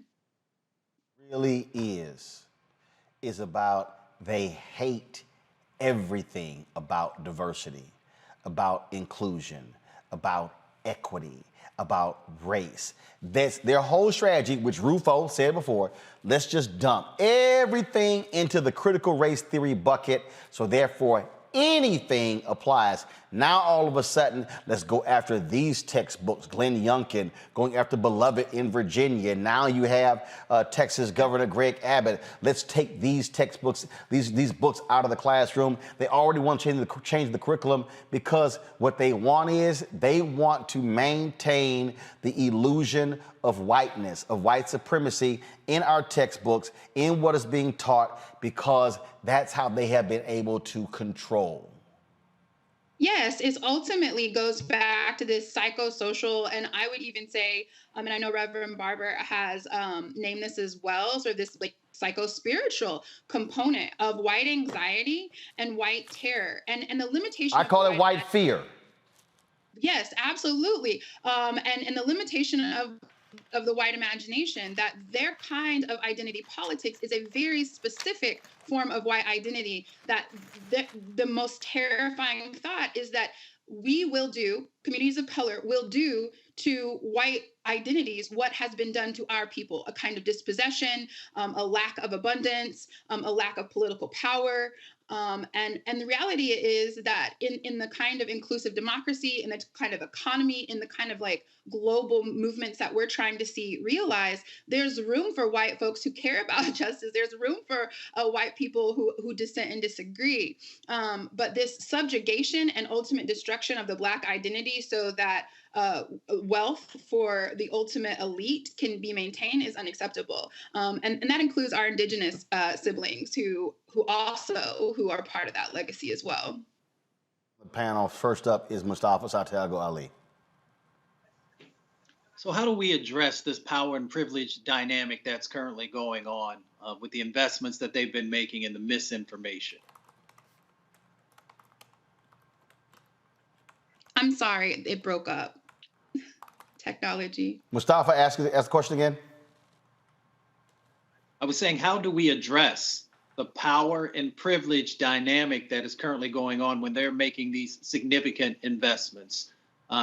Really is about they hate everything about diversity, about inclusion, about equity, about race. That's their whole strategy, which Rufo said before, let's just dump everything into the critical race theory bucket, so therefore anything applies. Now all of a sudden, let's go after these textbooks. Glenn Youngkin going after Beloved in Virginia. Now you have Texas Governor Greg Abbott. Let's take these textbooks, these books out of the classroom. They already want to change the curriculum because what they want is they want to maintain the illusion of whiteness, of white supremacy in our textbooks, in what is being taught, because that's how they have been able to control. Yes, it ultimately goes back to this psychosocial, and I would even say, and I know Reverend Barber has named this as well, so this like psychospiritual component of white anxiety and white terror, and the limitation. I call it white fear. Yes, absolutely, and the limitation of the white imagination, that their kind of identity politics is a very specific form of white identity, that the most terrifying thought is that communities of color will do to white identities what has been done to our people, a kind of dispossession, a lack of abundance, a lack of political power. And the reality is that in the kind of inclusive democracy, in the kind of economy, in the kind of like global movements that we're trying to see realize, there's room for white folks who care about justice. There's room for white people who dissent and disagree. But this subjugation and ultimate destruction of the Black identity so that wealth for the ultimate elite can be maintained is unacceptable. And that includes our indigenous siblings who are part of that legacy as well. The panel, first up is Mustafa Santiago Ali. So how do we address this power and privilege dynamic that's currently going on with the investments that they've been making in the misinformation? I'm sorry, it broke up. Technology. Mustafa, ask the question again. I was saying, how do we address the power and privilege dynamic that is currently going on when they're making these significant investments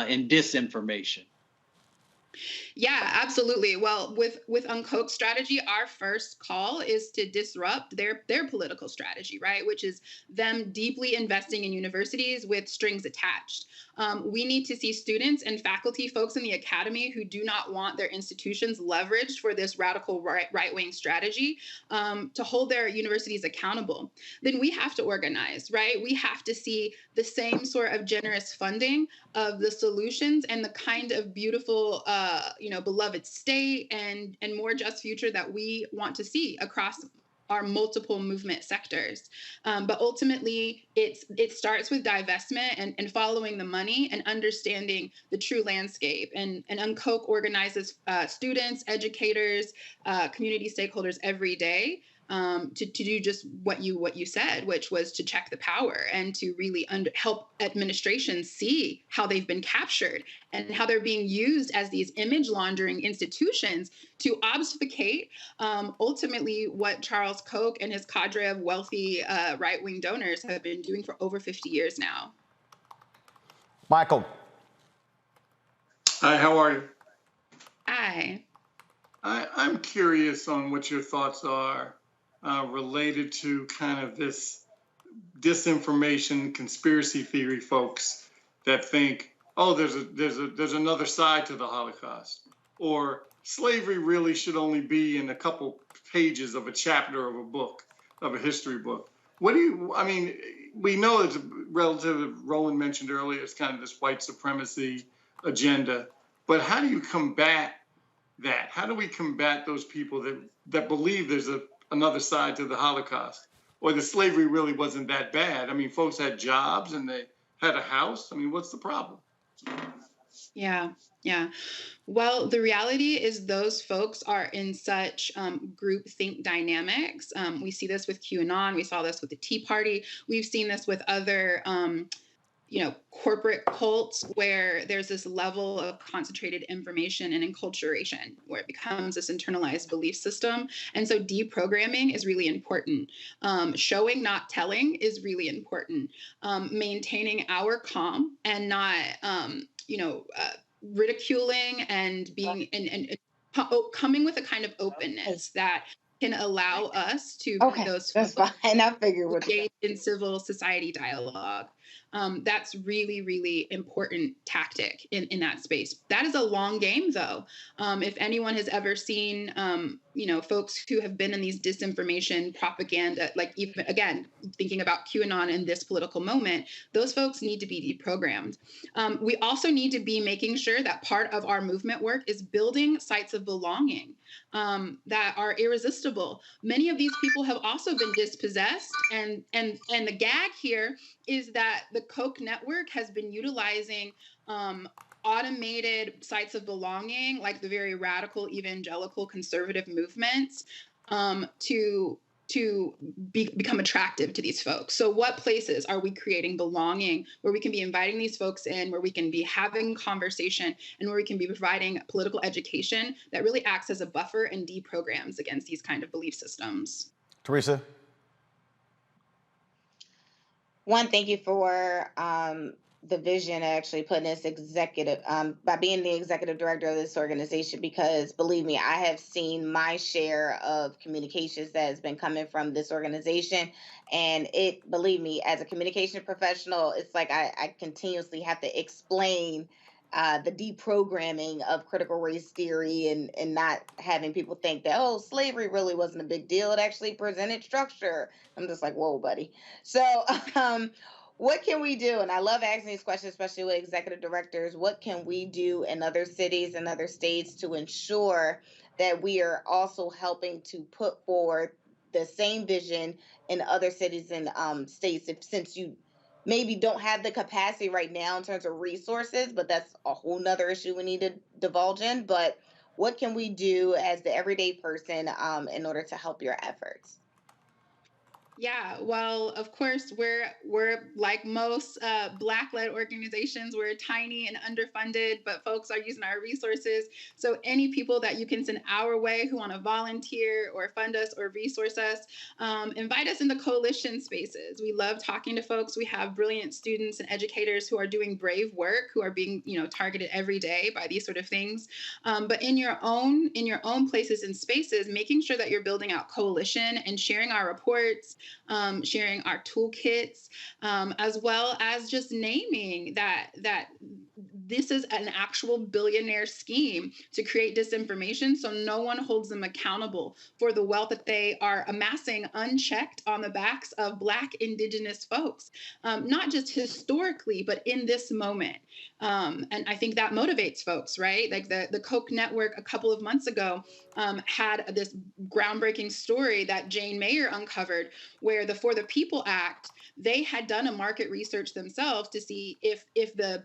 in disinformation? Yeah, absolutely. Well, with Uncok's strategy, our first call is to disrupt their political strategy, right? Which is them deeply investing in universities with strings attached. We need to see students and faculty, folks in the academy who do not want their institutions leveraged for this radical right-wing strategy, to hold their universities accountable. Then we have to organize, right? We have to see the same sort of generous funding of the solutions and the kind of beautiful, beloved state and more just future that we want to see across our multiple movement sectors. But ultimately, it starts with divestment and following the money and understanding the true landscape. And Uncok organizes students, educators, community stakeholders every day to do just what you said, which was to check the power and to really help administrations see how they've been captured and how they're being used as these image laundering institutions to obfuscate ultimately what Charles Koch and his cadre of wealthy right-wing donors have been doing for over 50 years now. Michael. Hi, how are you? Hi. I'm curious on what your thoughts are related to kind of this disinformation conspiracy theory folks that think, oh, there's another side to the Holocaust, or slavery really should only be in a couple pages of a chapter of a book, of a history book. We know it's relative, Roland mentioned earlier, it's kind of this white supremacy agenda, but how do you combat that? How do we combat those people that believe there's another side to the Holocaust, or the slavery really wasn't that bad? I mean, folks had jobs and they had a house. I mean, what's the problem? Yeah. Well, the reality is those folks are in such groupthink dynamics. We see this with QAnon. We saw this with the Tea Party. We've seen this with other corporate cults where there's this level of concentrated information and enculturation where it becomes this internalized belief system. And so deprogramming is really important. Showing, not telling is really important. Maintaining our calm and not, ridiculing and being and coming with a kind of openness that can allow us to be those that's folks fine. I figured what engage in civil society dialogue. That's really, really important tactic in that space. That is a long game, though. If anyone has ever seen, folks who have been in these disinformation propaganda, like even again, thinking about QAnon in this political moment, those folks need to be deprogrammed. We also need to be making sure that part of our movement work is building sites of belonging that are irresistible. Many of these people have also been dispossessed, and the gag here is that the Koch network has been utilizing automated sites of belonging, like the very radical evangelical conservative movements, to become attractive to these folks. So what places are we creating belonging where we can be inviting these folks in, where we can be having conversation, and where we can be providing political education that really acts as a buffer and deprograms against these kind of belief systems? Teresa? One, thank you for the vision, actually putting this executive, by being the executive director of this organization, because believe me, I have seen my share of communications that has been coming from this organization. And believe me, as a communication professional, it's like I continuously have to explain the deprogramming of critical race theory and not having people think that, oh, slavery really wasn't a big deal. It actually presented structure. I'm just like, whoa, buddy. So what can we do? And I love asking these questions, especially with executive directors. What can we do in other cities and other states to ensure that we are also helping to put forward the same vision in other cities and states, since you maybe don't have the capacity right now in terms of resources, but that's a whole nother issue we need to divulge in. But what can we do as the everyday person in order to help your efforts? Yeah, well, of course, we're like most Black-led organizations. We're tiny and underfunded, but folks are using our resources. So any people that you can send our way who want to volunteer or fund us or resource us, invite us into coalition spaces. We love talking to folks. We have brilliant students and educators who are doing brave work, who are being targeted every day by these sort of things. But in your own places and spaces, making sure that you're building out coalition and sharing our reports, sharing our toolkits, as well as just naming that this is an actual billionaire scheme to create disinformation, so no one holds them accountable for the wealth that they are amassing unchecked on the backs of Black, Indigenous folks, not just historically, but in this moment. And I think that motivates folks, right? Like the Koch network a couple of months ago had this groundbreaking story that Jane Mayer uncovered, where the For the People Act, they had done a market research themselves to see if the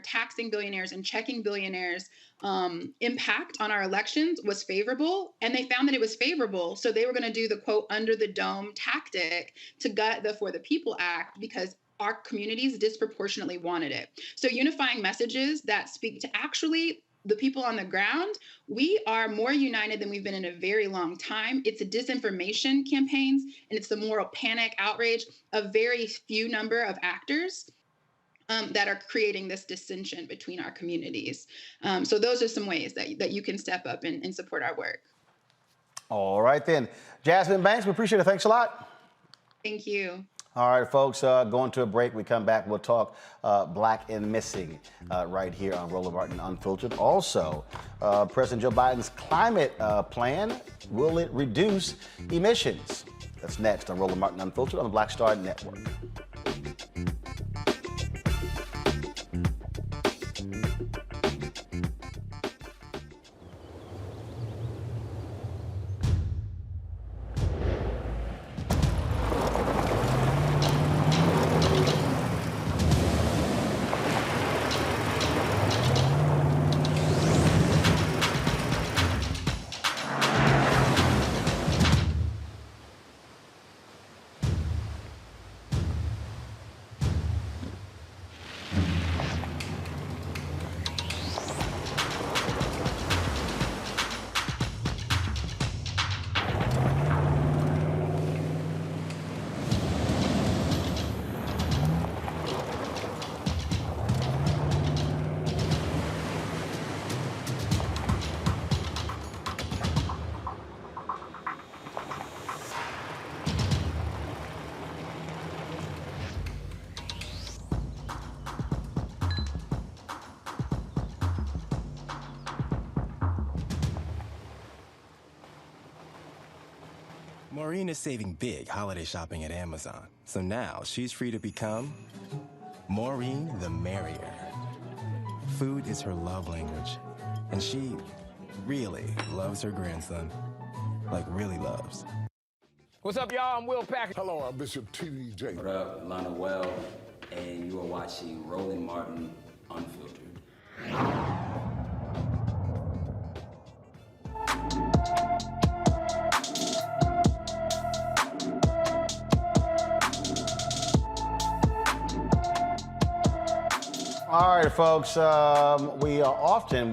taxing billionaires and checking billionaires impact on our elections was favorable, and they found that it was favorable. So they were going to do the quote under the dome tactic to gut the For the People Act because our communities disproportionately wanted it. So unifying messages that speak to actually the people on the ground, we are more united than we've been in a very long time. It's a disinformation campaigns, and it's the moral panic, outrage of very few number of actors that are creating this dissension between our communities. So those are some ways that you can step up and support our work. All right then. Jasmine Banks, we appreciate it. Thanks a lot. Thank you. All right, folks, going to a break. We come back, we'll talk Black and Missing right here on Roland Martin Unfiltered. Also, President Joe Biden's climate plan, will it reduce emissions? That's next on Roland Martin Unfiltered on the Black Star Network. Maureen is saving big holiday shopping at Amazon, so now she's free to become Maureen the Merrier. Food is her love language, and she really loves her grandson. Like, really loves. What's up, y'all? I'm Will Packer. Hello, I'm Bishop T.D.J. What up, Lana Well, and you are watching Roland Martin Unfiltered. All right, folks. We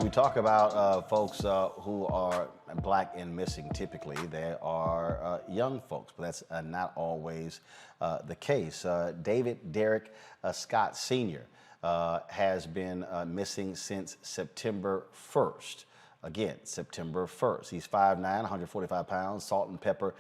talk about folks who are black and missing. Typically, they are young folks, but that's not always the case. David Derrick Scott Sr. Has been missing since September 1st. Again, September 1st. He's 5'9", 145 pounds, salt and pepper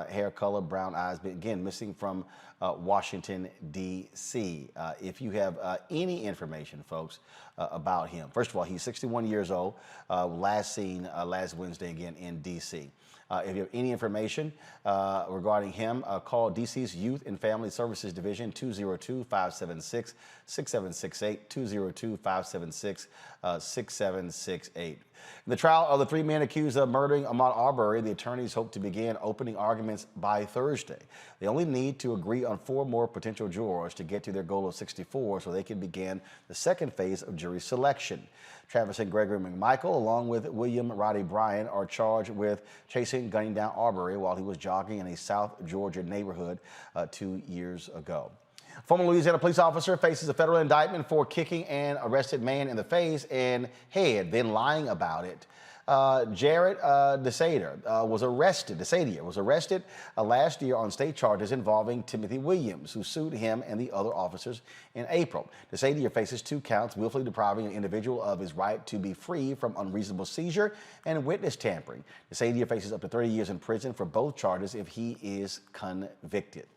hair color, brown eyes. But again, missing from Washington, D.C. If you have any information, folks, about him, first of all, he's 61 years old, last seen last Wednesday again in D.C. If you have any information regarding him, call DC's Youth and Family Services Division, 202-576-6768, 202-576-6768. In the trial of the three men accused of murdering Ahmaud Arbery, the attorneys hope to begin opening arguments by Thursday. They only need to agree on 4 more potential jurors to get to their goal of 64 so they can begin the second phase of jury selection. Travis and Gregory McMichael, along with William Roddy Bryan, are charged with chasing, gunning down Arbery while he was jogging in a South Georgia neighborhood 2 years ago. Former Louisiana police officer faces a federal indictment for kicking an arrested man in the face and head, then lying about it. Jared Desadier was arrested last year on state charges involving Timothy Williams, who sued him and the other officers in April. Desadier faces 2 counts, willfully depriving an individual of his right to be free from unreasonable seizure and witness tampering. Desadier faces up to 30 years in prison for both charges if he is convicted.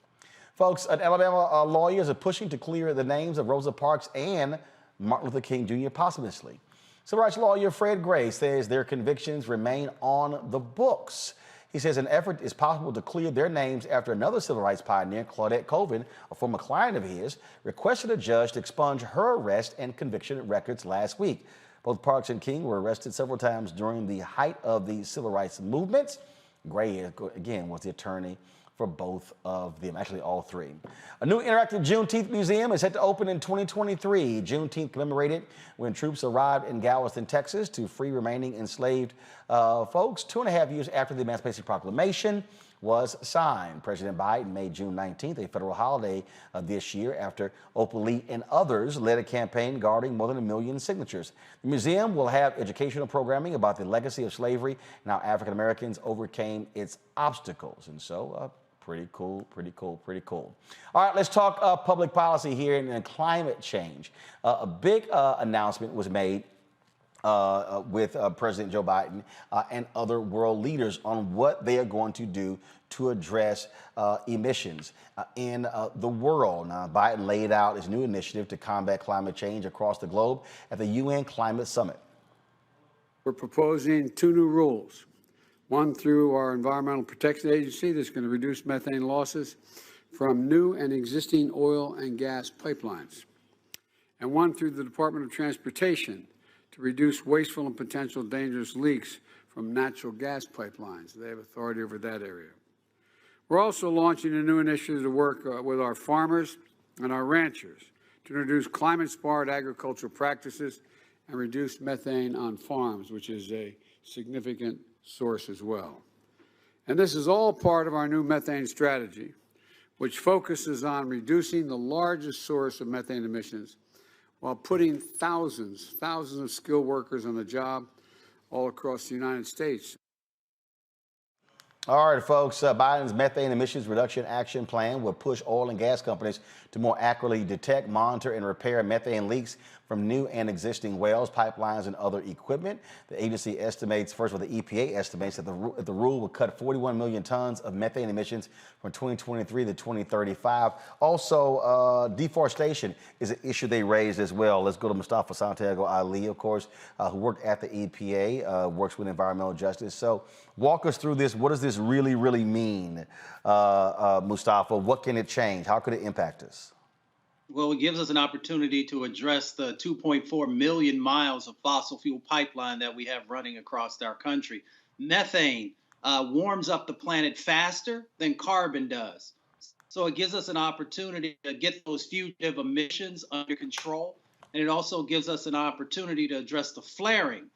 Folks, Alabama lawyers are pushing to clear the names of Rosa Parks and Martin Luther King Jr. posthumously. Civil rights lawyer Fred Gray says their convictions remain on the books. He says an effort is possible to clear their names after another civil rights pioneer, Claudette Colvin, a former client of his, requested a judge to expunge her arrest and conviction records last week. Both Parks and King were arrested several times during the height of the civil rights movement. Gray, again, was the attorney for both of them, actually all 3. A new interactive Juneteenth museum is set to open in 2023. Juneteenth commemorated when troops arrived in Galveston, Texas to free remaining enslaved folks 2.5 years after the Emancipation Proclamation was signed. President Biden made June 19th a federal holiday this year after Opal Lee and others led a campaign garnering more than 1 million signatures. The museum will have educational programming about the legacy of slavery and how African Americans overcame its obstacles. And so, pretty cool. All right, let's talk public policy here and climate change. A big announcement was made with President Joe Biden and other world leaders on what they are going to do to address emissions in the world. Now, Biden laid out his new initiative to combat climate change across the globe at the UN Climate Summit. We're proposing 2 new rules. One through our Environmental Protection Agency that's going to reduce methane losses from new and existing oil and gas pipelines. And one through the Department of Transportation to reduce wasteful and potential dangerous leaks from natural gas pipelines. They have authority over that area. We're also launching a new initiative to work with our farmers and our ranchers to introduce climate-smart agricultural practices and reduce methane on farms, which is a significant source as well. And this is all part of our new methane strategy, which focuses on reducing the largest source of methane emissions while putting thousands of skilled workers on the job all across the United States. All right, folks, Biden's methane emissions reduction action plan will push oil and gas companies to more accurately detect, monitor, and repair methane leaks from new and existing wells, pipelines, and other equipment. The agency estimates, first of all, the EPA estimates that the rule will cut 41 million tons of methane emissions from 2023 to 2035. Also, deforestation is an issue they raised as well. Let's go to Mustafa Santiago Ali, of course, who worked at the EPA, works with environmental justice. So walk us through this. What does this this really, really mean, Mustafa? What can it change? How could it impact us? Well, it gives us an opportunity to address the 2.4 million miles of fossil fuel pipeline that we have running across our country. Methane warms up the planet faster than carbon does. So it gives us an opportunity to get those fugitive emissions under control. And it also gives us an opportunity to address the flaring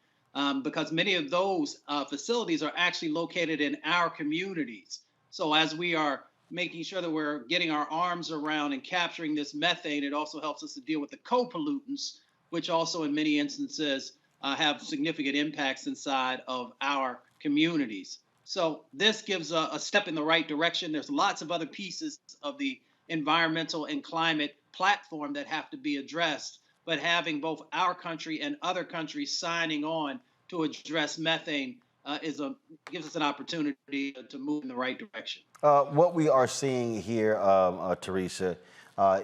because many of those facilities are actually located in our communities. So as we are making sure that we're getting our arms around and capturing this methane, it also helps us to deal with the co-pollutants, which also in many instances have significant impacts inside of our communities. So this gives a step in the right direction. There's lots of other pieces of the environmental and climate platform that have to be addressed, but having both our country and other countries signing on to address methane gives us an opportunity to move in the right direction. What we are seeing here, Teresa,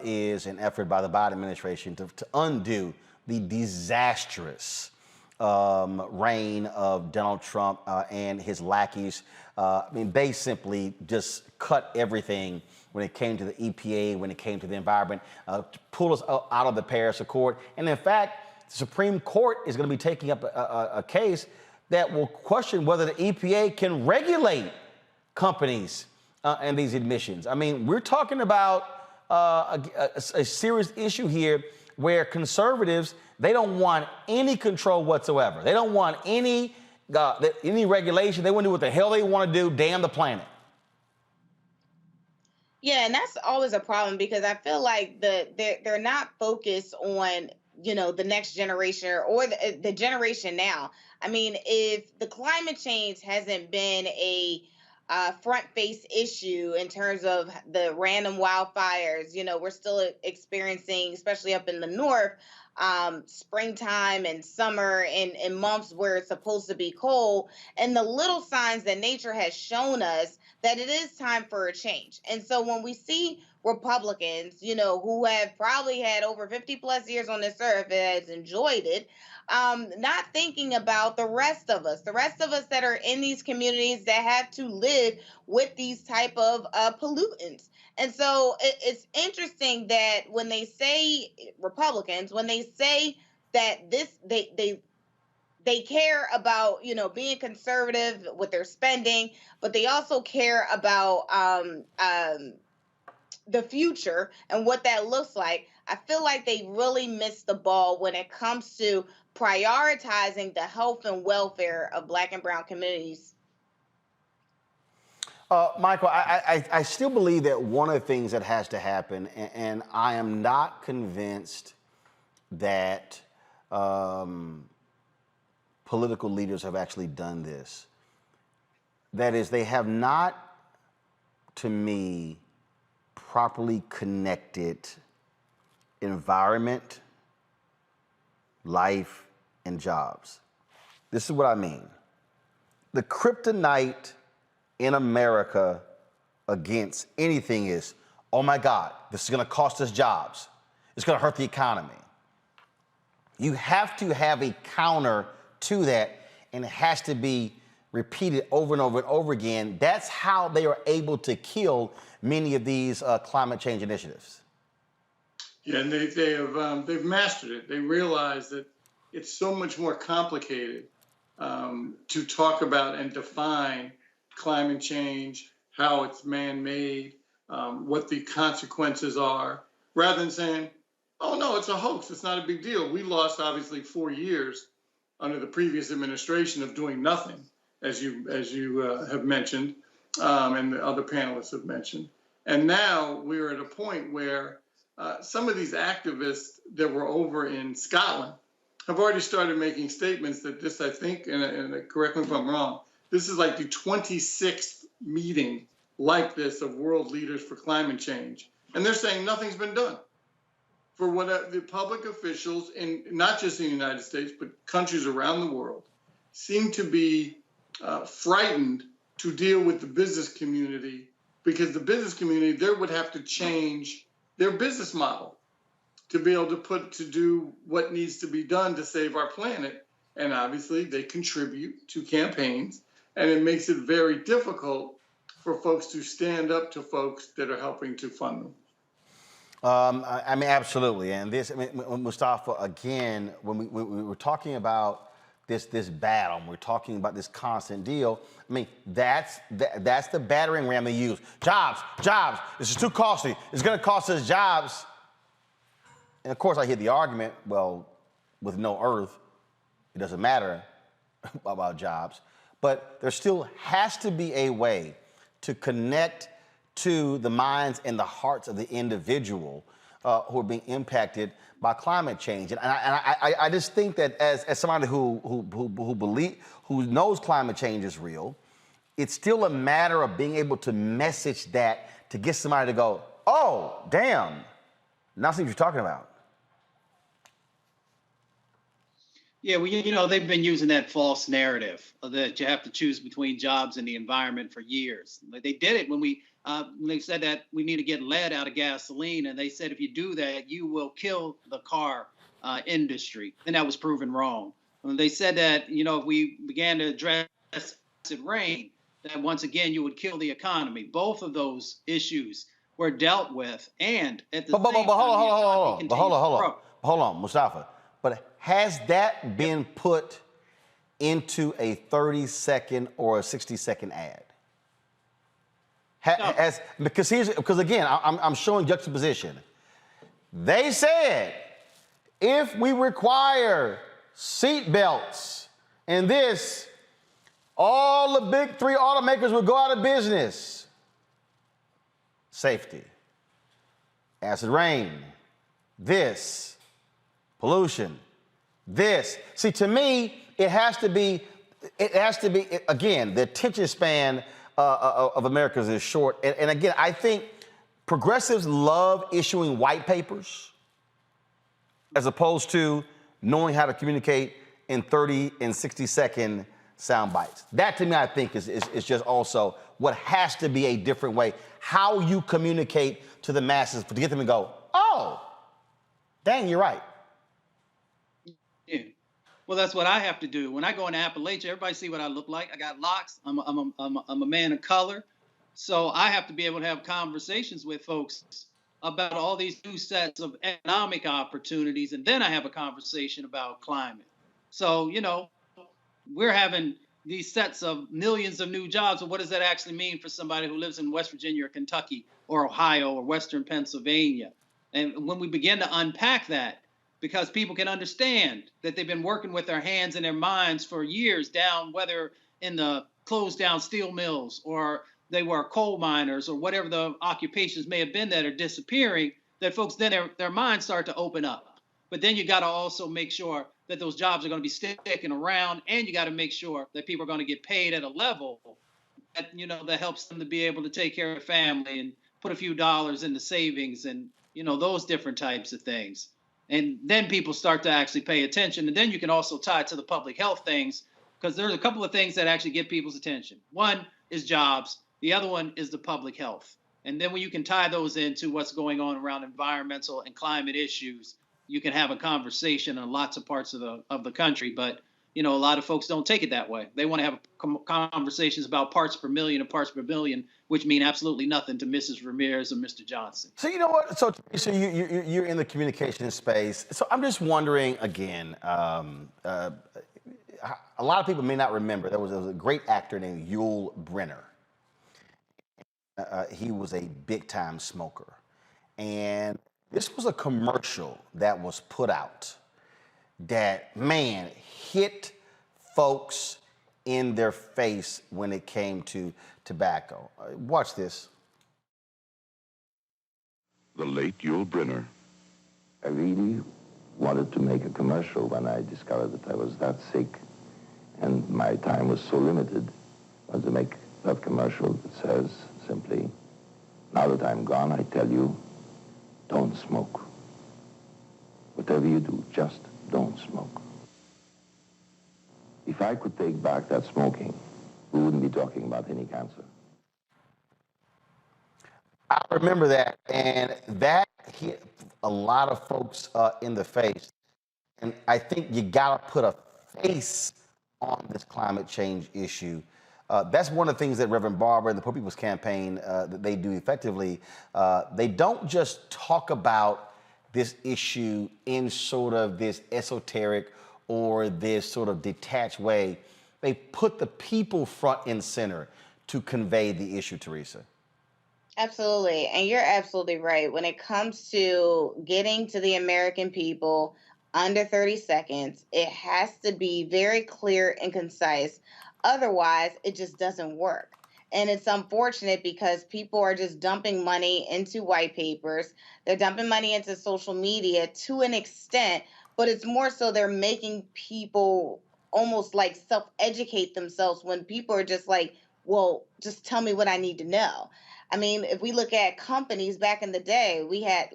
is an effort by the Biden administration to undo the disastrous reign of Donald Trump and his lackeys. I mean, they simply just cut everything when it came to the EPA, when it came to the environment, pull us out of the Paris Accord. And in fact, the Supreme Court is going to be taking up a case that will question whether the EPA can regulate companies and these emissions. I mean, we're talking about a serious issue here where conservatives, they don't want any control whatsoever. They don't want any regulation. They want to do what the hell they want to do, damn the planet. Yeah, and that's always a problem because I feel like they're not focused on, you know, the next generation or the generation now. I mean, if the climate change hasn't been a front face issue in terms of the random wildfires, you know, we're still experiencing, especially up in the north, springtime and summer in months where it's supposed to be cold, and the little signs that nature has shown us that it is time for a change. And so when we see Republicans, you know, who have probably had over 50 plus years on this earth and has enjoyed it, not thinking about the rest of us that are in these communities that have to live with these type of pollutants. And so it's interesting that when they say Republicans, when they say that they care about, you know, being conservative with their spending, but they also care about the future and what that looks like. I feel like they really missed the ball when it comes to prioritizing the health and welfare of Black and brown communities. Michael, I still believe that one of the things that has to happen, and I am not convinced that political leaders have actually done this. That is, they have not, to me, properly connected environment, life, and jobs. This is what I mean. The kryptonite in America against anything is, oh my God, this is going to cost us jobs. It's going to hurt the economy. You have to have a counter to that, and it has to be repeated over and over and over again. That's how they are able to kill many of these climate change initiatives. Yeah, and they've mastered it. They realize that it's so much more complicated to talk about and define climate change, how it's man-made, what the consequences are, rather than saying, oh no, it's a hoax, it's not a big deal. We lost obviously 4 years under the previous administration of doing nothing, as you have mentioned, and the other panelists have mentioned. And now we're at a point where some of these activists that were over in Scotland have already started making statements that this, I think, and correct me if I'm wrong, this is like the 26th meeting like this of world leaders for climate change. And they're saying nothing's been done. For what the public officials, in not just in the United States, but countries around the world, seem to be frightened to deal with the business community, because the business community, they would have to change their business model to be able to do what needs to be done to save our planet. And obviously they contribute to campaigns And it makes it very difficult for folks to stand up to folks that are helping to fund them. I mean, absolutely. And this, I mean, Mustafa, again, when we were talking about this battle, and we're talking about this constant deal, I mean, that's the battering ram they use. Jobs. This is too costly. It's going to cost us jobs. And of course, I hear the argument, well, with no earth, it doesn't matter about jobs. But there still has to be a way to connect to the minds and the hearts of the individual who are being impacted by climate change. And I just think that as somebody who knows climate change is real, it's still a matter of being able to message that to get somebody to go, oh, damn, now see what you're talking about. Yeah, well, you know, they've been using that false narrative that you have to choose between jobs and the environment for years. They did it when they said that we need to get lead out of gasoline, and they said if you do that, you will kill the car industry, and that was proven wrong. When they said that, you know, if we began to address acid rain, that once again you would kill the economy. Both of those issues were dealt with, and at the same time, hold on, Mustafa. But has that been put into a 30-second or a 60-second ad? No. Because again, I'm showing juxtaposition. They said if we require seat belts and this, all the big three automakers will go out of business. Safety, acid rain, this, pollution, this. See, to me, it has to be, again, the attention span of Americans is short. And again, I think progressives love issuing white papers as opposed to knowing how to communicate in 30 and 60-second sound bites. That, to me, I think is just also what has to be a different way. How you communicate to the masses to get them to go, oh, dang, you're right. Yeah. Well, that's what I have to do. When I go into Appalachia, everybody see what I look like. I got locks. I'm a man of color. So I have to be able to have conversations with folks about all these new sets of economic opportunities. And then I have a conversation about climate. So, you know, we're having these sets of millions of new jobs. But what does that actually mean for somebody who lives in West Virginia or Kentucky or Ohio or Western Pennsylvania? And when we begin to unpack that, because people can understand that they've been working with their hands and their minds for years down, whether in the closed down steel mills or they were coal miners or whatever the occupations may have been that are disappearing, that folks then their minds start to open up. But then you got to also make sure that those jobs are going to be sticking around, and you got to make sure that people are going to get paid at a level that, you know, that helps them to be able to take care of their family and put a few dollars into savings and, you know, those different types of things. And then people start to actually pay attention. And then you can also tie it to the public health things, because there's a couple of things that actually get people's attention. One is jobs. The other one is the public health. And then when you can tie those into what's going on around environmental and climate issues, you can have a conversation in lots of parts of the country. But, you know, a lot of folks don't take it that way. They want to have conversations about parts per million and parts per billion, which mean absolutely nothing to Mrs. Ramirez or Mr. Johnson. So you know what? So you're in the communication space. So I'm just wondering again. A lot of people may not remember there was a great actor named Yul Brynner. He was a big-time smoker, and this was a commercial that was put out that, man, hit folks in their face when it came to tobacco. Watch this. The late Yul Brynner. I really wanted to make a commercial when I discovered that I was that sick and my time was so limited. I wanted to make that commercial that says simply, now that I'm gone, I tell you, don't smoke. Whatever you do, just don't smoke. If I could take back that smoking, we wouldn't be talking about any cancer. I remember that, and that hit a lot of folks in the face. And I think you gotta put a face on this climate change issue That's one of the things that Reverend Barber and the Poor People's Campaign that they do effectively. They don't just talk about this issue in sort of this esoteric or this sort of detached way. They put the people front and center to convey the issue, Teresa. Absolutely. And you're absolutely right. When it comes to getting to the American people under 30 seconds, it has to be very clear and concise. Otherwise, it just doesn't work. And it's unfortunate because people are just dumping money into white papers. They're dumping money into social media to an extent, but it's more so they're making people almost like self-educate themselves when people are just like, well, just tell me what I need to know. I mean, if we look at companies back in the day, we had,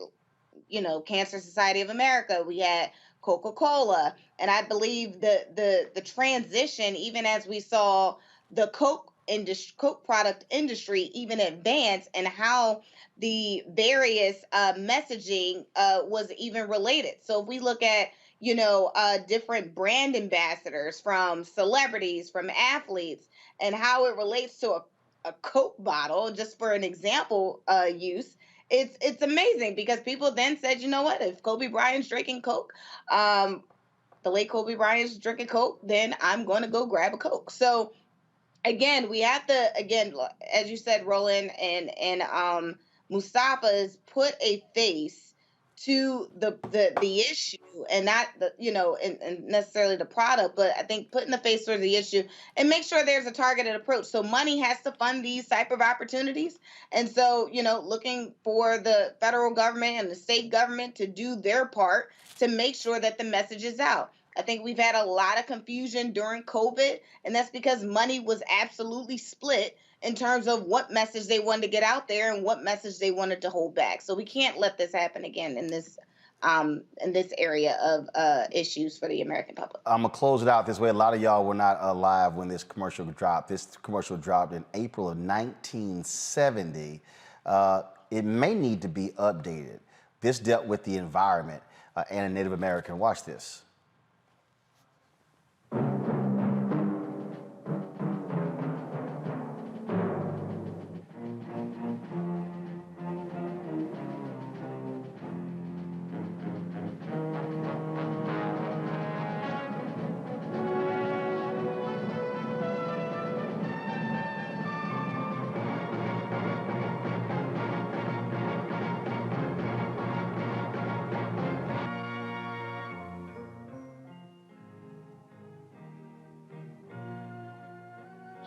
Cancer Society of America, we had Coca-Cola, and I believe the transition, even as we saw the Coke product industry even advance, and how the various messaging was even related. So if we look at different brand ambassadors from celebrities, from athletes, and how it relates to a Coke bottle, just for an example use, it's amazing because people then said, you know what, if Kobe Bryant's drinking Coke, the late Kobe Bryant's drinking Coke, then I'm going to go grab a Coke. So again, we have to, as you said, Roland and Mustafa, is put a face to the issue, and not and necessarily the product, but I think putting the face to the issue and make sure there's a targeted approach. So money has to fund these type of opportunities, and so looking for the federal government and the state government to do their part to make sure that the message is out. I think we've had a lot of confusion during COVID, and that's because money was absolutely split in terms of what message they wanted to get out there and what message they wanted to hold back. So we can't let this happen again in this area of issues for the American public. I'm gonna close it out this way. A lot of y'all were not alive when this commercial dropped. This commercial dropped in April of 1970. It may need to be updated. This dealt with the environment and a Native American. Watch this.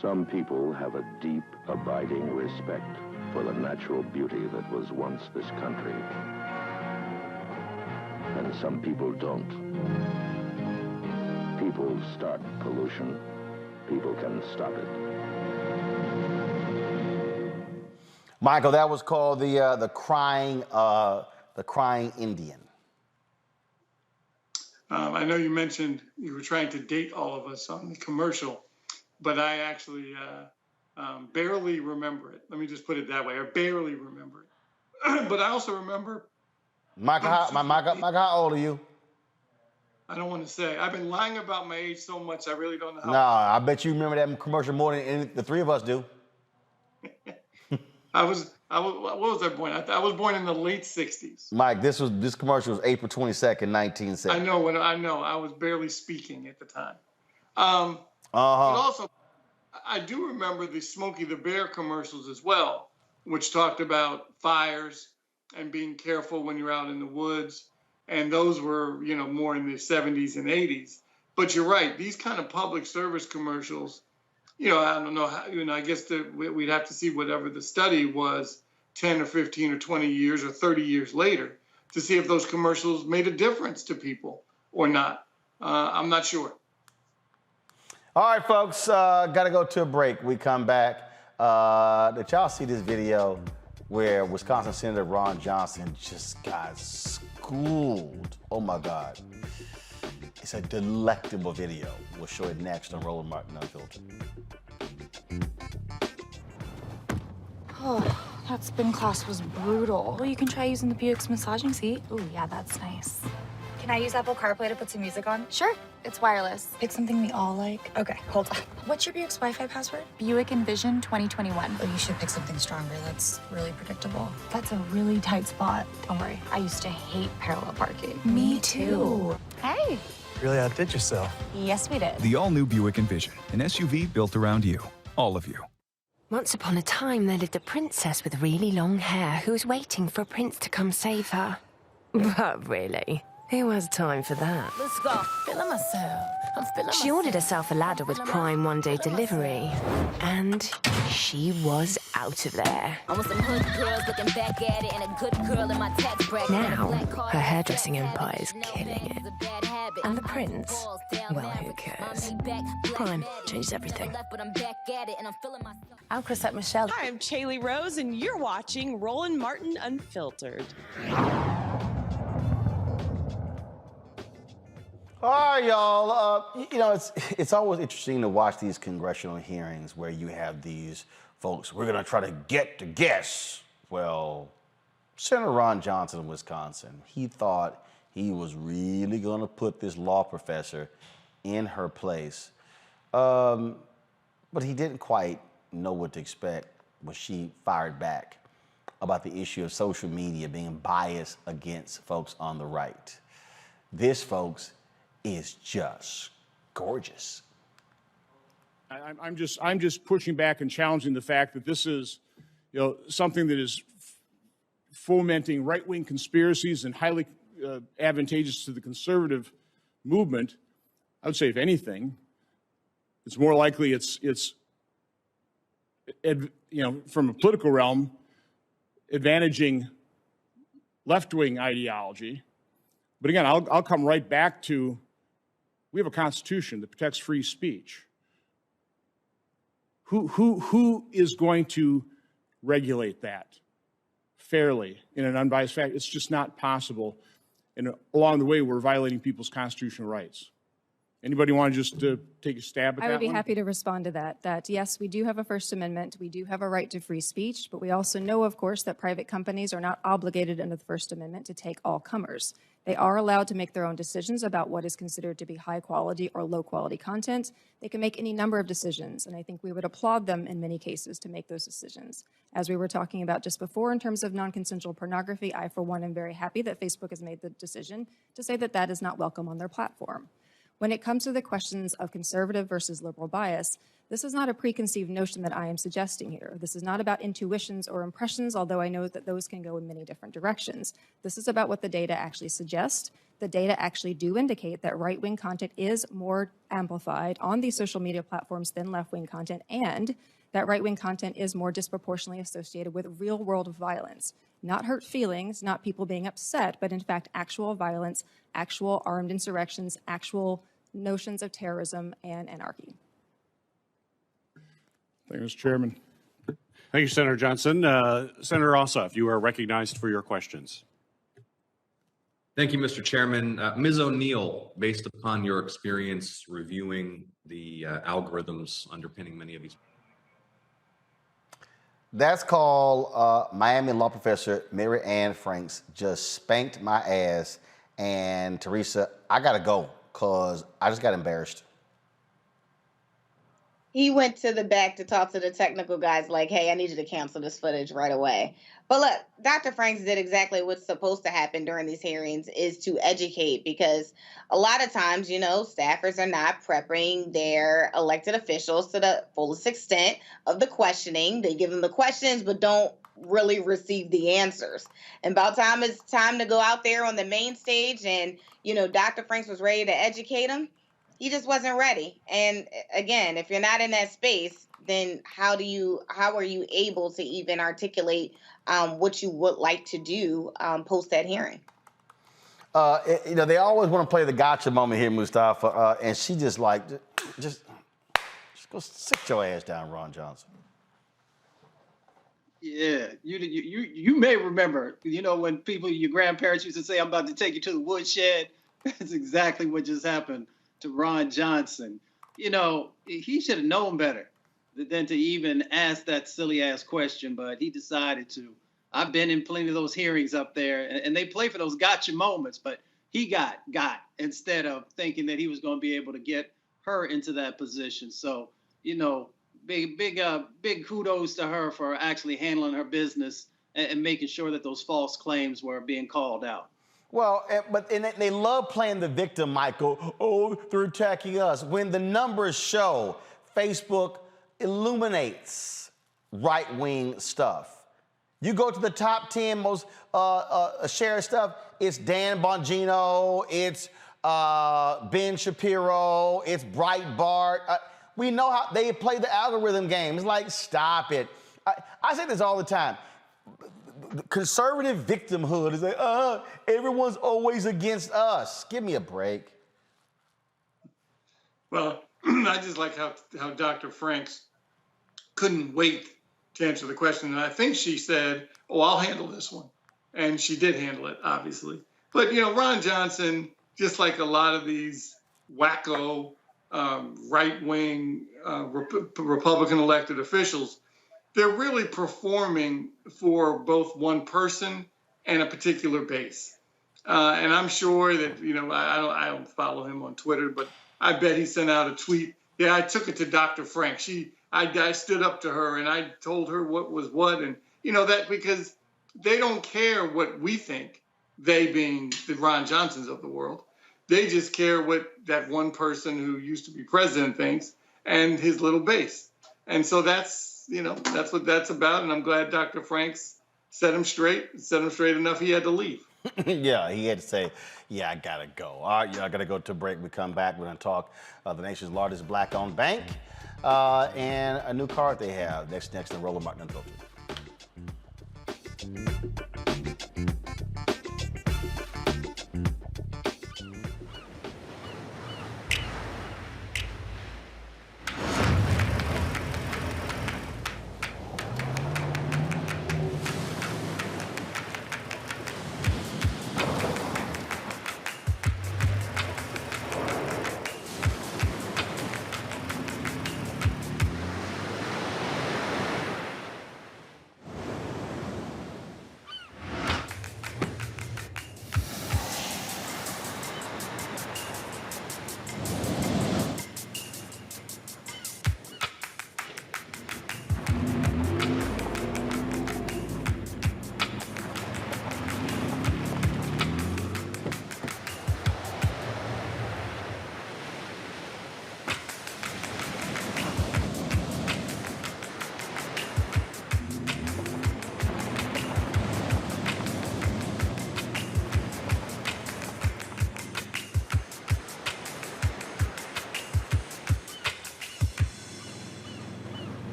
Some people have a deep, abiding respect for the natural beauty that was once this country. And some people don't. People start pollution. People can stop it. Michael, that was called the crying Indian. I know you mentioned you were trying to date all of us on the commercial, but I actually barely remember it. Let me just put it that way. I barely remember it. But I also remember... Michael, how old are you? I don't want to say. I've been lying about my age so much, I really don't know how. No, I bet you remember that commercial more than the three of us do. what was I born? I was born in the late 60s. Mike, this commercial was April 22nd, 1970. I know. I was barely speaking at the time. But also, I do remember the Smokey the Bear commercials as well, which talked about fires and being careful when you're out in the woods. And those were, more in the 70s and 80s. But you're right, these kind of public service commercials, I don't know how, I guess we'd have to see whatever the study was 10 or 15 or 20 years or 30 years later to see if those commercials made a difference to people or not. I'm not sure. All right, folks, got to go to a break. We come back. Did y'all see this video where Wisconsin Senator Ron Johnson just got schooled? Oh, my God. It's a delectable video. We'll show it next on Roland Martin Unfiltered. Oh, that spin class was brutal. You can try using the Buick's massaging seat. Ooh, yeah, that's nice. Can I use Apple CarPlay to put some music on? Sure, it's wireless. Pick something we all like. Okay, hold on. What's your Buick's Wi-Fi password? Buick Envision 2021. Oh, you should pick something stronger. That's really predictable. That's a really tight spot. Don't worry, I used to hate parallel parking. Me too. Hey. Really outdid yourself. Yes, we did. The all-new Buick Envision, an SUV built around you, all of you. Once upon a time, there lived a princess with really long hair who was waiting for a prince to come save her. But really, who has time for that? Let's go. Feeling myself. I'm feeling She ordered herself a ladder with Prime one-day delivery, and she was out of there. I want some hood girls looking back at it and a good girl in my tax bracket. Now, her hairdressing empire is killing it. And the prince? Well, who cares? Prime changes everything. I'm Chrisette Michelle. Hi, I'm Chaley Rose, and you're watching Roland Martin Unfiltered. All right, y'all. You know, it's always interesting to watch these congressional hearings where you have these folks. We're going to try to get to guess. Well, Senator Ron Johnson of Wisconsin, he thought he was really going to put this law professor in her place. But he didn't quite know what to expect when she fired back about the issue of social media being biased against folks on the right. This, folks, is just gorgeous. I'm just pushing back and challenging the fact that this is, something that is fomenting right-wing conspiracies and highly advantageous to the conservative movement. I would say, if anything, it's more likely it's from a political realm, advantaging left-wing ideology. But again, I'll come right back to, we have a Constitution that protects free speech. Who is going to regulate that fairly in an unbiased fashion? It's just not possible. And along the way, we're violating people's constitutional rights. Anybody want to just take a stab at that? I would be one? happy to respond to that. That yes, we do have a First Amendment. We do have a right to free speech, but we also know, of course, that private companies are not obligated under the First Amendment to take all comers. They are allowed to make their own decisions about what is considered to be high quality or low quality content. They can make any number of decisions, and I think we would applaud them in many cases to make those decisions. As we were talking about just before in terms of non-consensual pornography, I, for one, am very happy that Facebook has made the decision to say that that is not welcome on their platform. When it comes to the questions of conservative versus liberal bias, this is not a preconceived notion that I am suggesting here. This is not about intuitions or impressions, although I know that those can go in many different directions. This is about what the data actually suggests. The data actually do indicate that right-wing content is more amplified on these social media platforms than left-wing content, and that right-wing content is more disproportionately associated with real-world violence. Not hurt feelings, not people being upset, but in fact actual violence, actual armed insurrections, actual notions of terrorism and anarchy. Thank you, Mr. Chairman. Thank you, Senator Johnson. Senator Ossoff, you are recognized for your questions. Thank you, Mr. Chairman. Ms. O'Neill, based upon your experience reviewing the algorithms underpinning many of these. That's called Miami law professor Mary Ann Franks just spanked my ass. And Teresa, I gotta go because I just got embarrassed. He went to the back to talk to the technical guys like, hey, I need you to cancel this footage right away. But look, Dr. Franks did exactly what's supposed to happen during these hearings, is to educate, because a lot of times, staffers are not prepping their elected officials to the fullest extent of the questioning. They give them the questions, but don't really receive the answers. And about time it's time to go out there on the main stage and, Dr. Franks was ready to educate him. He just wasn't ready. And again, if you're not in that space, then how are you able to even articulate what you would like to do post that hearing? They always want to play the gotcha moment here, Mustafa, and she just go sit your ass down, Ron Johnson. Yeah, you may remember, when your grandparents used to say, I'm about to take you to the woodshed. That's exactly what just happened to Ron Johnson. He should have known better than to even ask that silly ass question, but he decided to. I've been in plenty of those hearings up there, and they play for those gotcha moments, but he got instead of thinking that he was going to be able to get her into that position. So, you know, big kudos to her for actually handling her business and making sure that those false claims were being called out. Well, but they love playing the victim, Michael. Oh, they're attacking us. When the numbers show Facebook illuminates right-wing stuff. You go to the top 10 most shared stuff, it's Dan Bongino, it's Ben Shapiro, it's Breitbart. We know how they play the algorithm game. It's like, stop it. I say this all the time. Conservative victimhood is like, everyone's always against us. Give me a break. Well, I just like how Dr. Franks couldn't wait to answer the question. And I think she said, oh, I'll handle this one. And she did handle it, obviously. But, you know, Ron Johnson, just like a lot of these wacko right-wing Republican elected officials, they're really performing for both one person and a particular base. And I'm sure that, you know, I don't follow him on Twitter, but I bet he sent out a tweet. Yeah, I took it to Dr. Frank. I stood up to her and I told her what was what. And, you know, that because they don't care what we think, they being the Ron Johnsons of the world. They just care what that one person who used to be president thinks and his little base. And so that's, you know, that's what that's about. And I'm glad Dr. Franks set him straight enough he had to leave. Yeah, he had to say, yeah, I gotta go. All right, I gotta go to a break. We come back, we're gonna talk the nation's largest black-owned bank and a new card they have. Next in Roland Martin Unfiltered.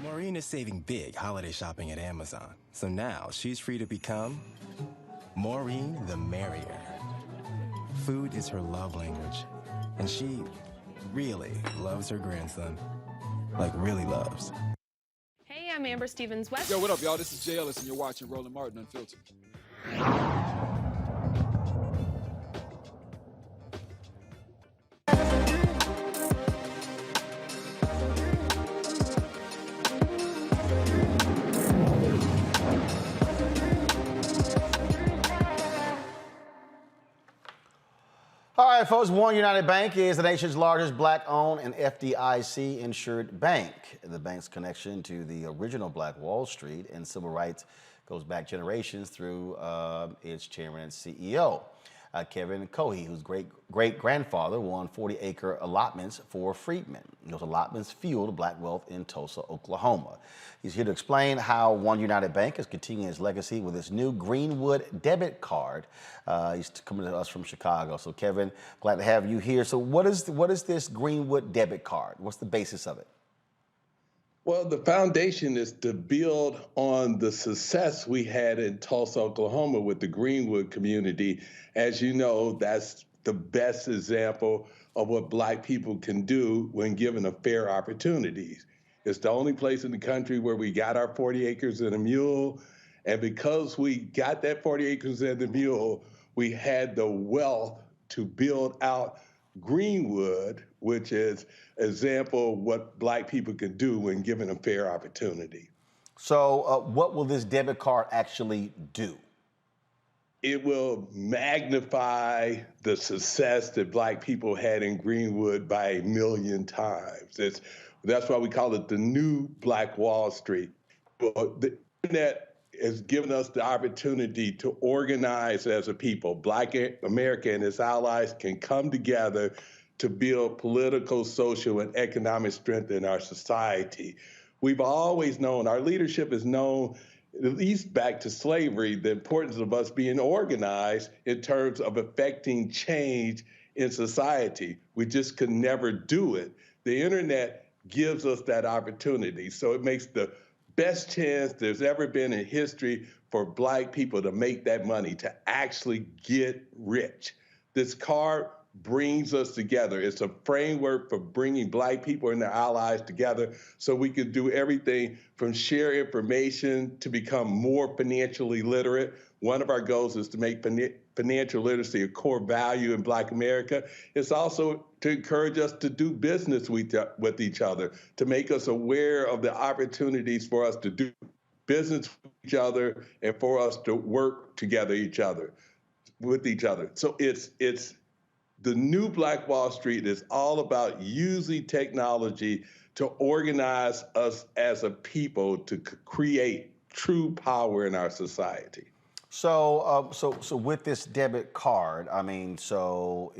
Maureen is saving big holiday shopping at Amazon. So now she's free to become Maureen the Merrier. Food is her love language. And she really loves her grandson. Like really loves. Hey, I'm Amber Stevens-West. Yo, what up, y'all? This is Jay Ellis, and you're watching Roland Martin Unfiltered. All right, folks, One United Bank is the nation's largest black-owned and FDIC-insured bank. The bank's connection to the original Black Wall Street and civil rights goes back generations through its chairman and CEO, Kevin Cohey, whose great-grandfather won 40-acre allotments for freedmen. Those allotments fueled black wealth in Tulsa, Oklahoma. He's here to explain how One United Bank is continuing its legacy with its new Greenwood debit card. He's coming to us from Chicago. So, Kevin, glad to have you here. So what is this Greenwood debit card? What's the basis of it? Well, the foundation is to build on the success we had in Tulsa, Oklahoma with the Greenwood community. As you know, that's the best example of what Black people can do when given a fair opportunity. It's the only place in the country where we got our 40 acres and a mule. And because we got that 40 acres and the mule, we had the wealth to build out Greenwood, which is an example of what Black people can do when given a fair opportunity. So what will this debit card actually do? it will magnify the success that Black people had in Greenwood by 1,000,000 times. That's why we call it the new Black Wall Street. Well, the internet has given us the opportunity to organize as a people. Black America and its allies can come together to build political, social, and economic strength in our society. We've always known, our leadership has known, at least back to slavery, the importance of us being organized in terms of affecting change in society. We just could never do it. The internet gives us that opportunity. So it makes the best chance there's ever been in history for Black people to make that money, to actually get rich. This card brings us together. It's a framework for bringing Black people and their allies together so we can do everything from share information to become more financially literate. One of our goals is to make financial literacy a core value in Black America. It's also to encourage us to do business with each other, to make us aware of the opportunities for us to do business with each other and for us to work together with each other. So it's the new Black Wall Street is all about using technology to organize us as a people to create true power in our society. So, so with this debit card, I mean, who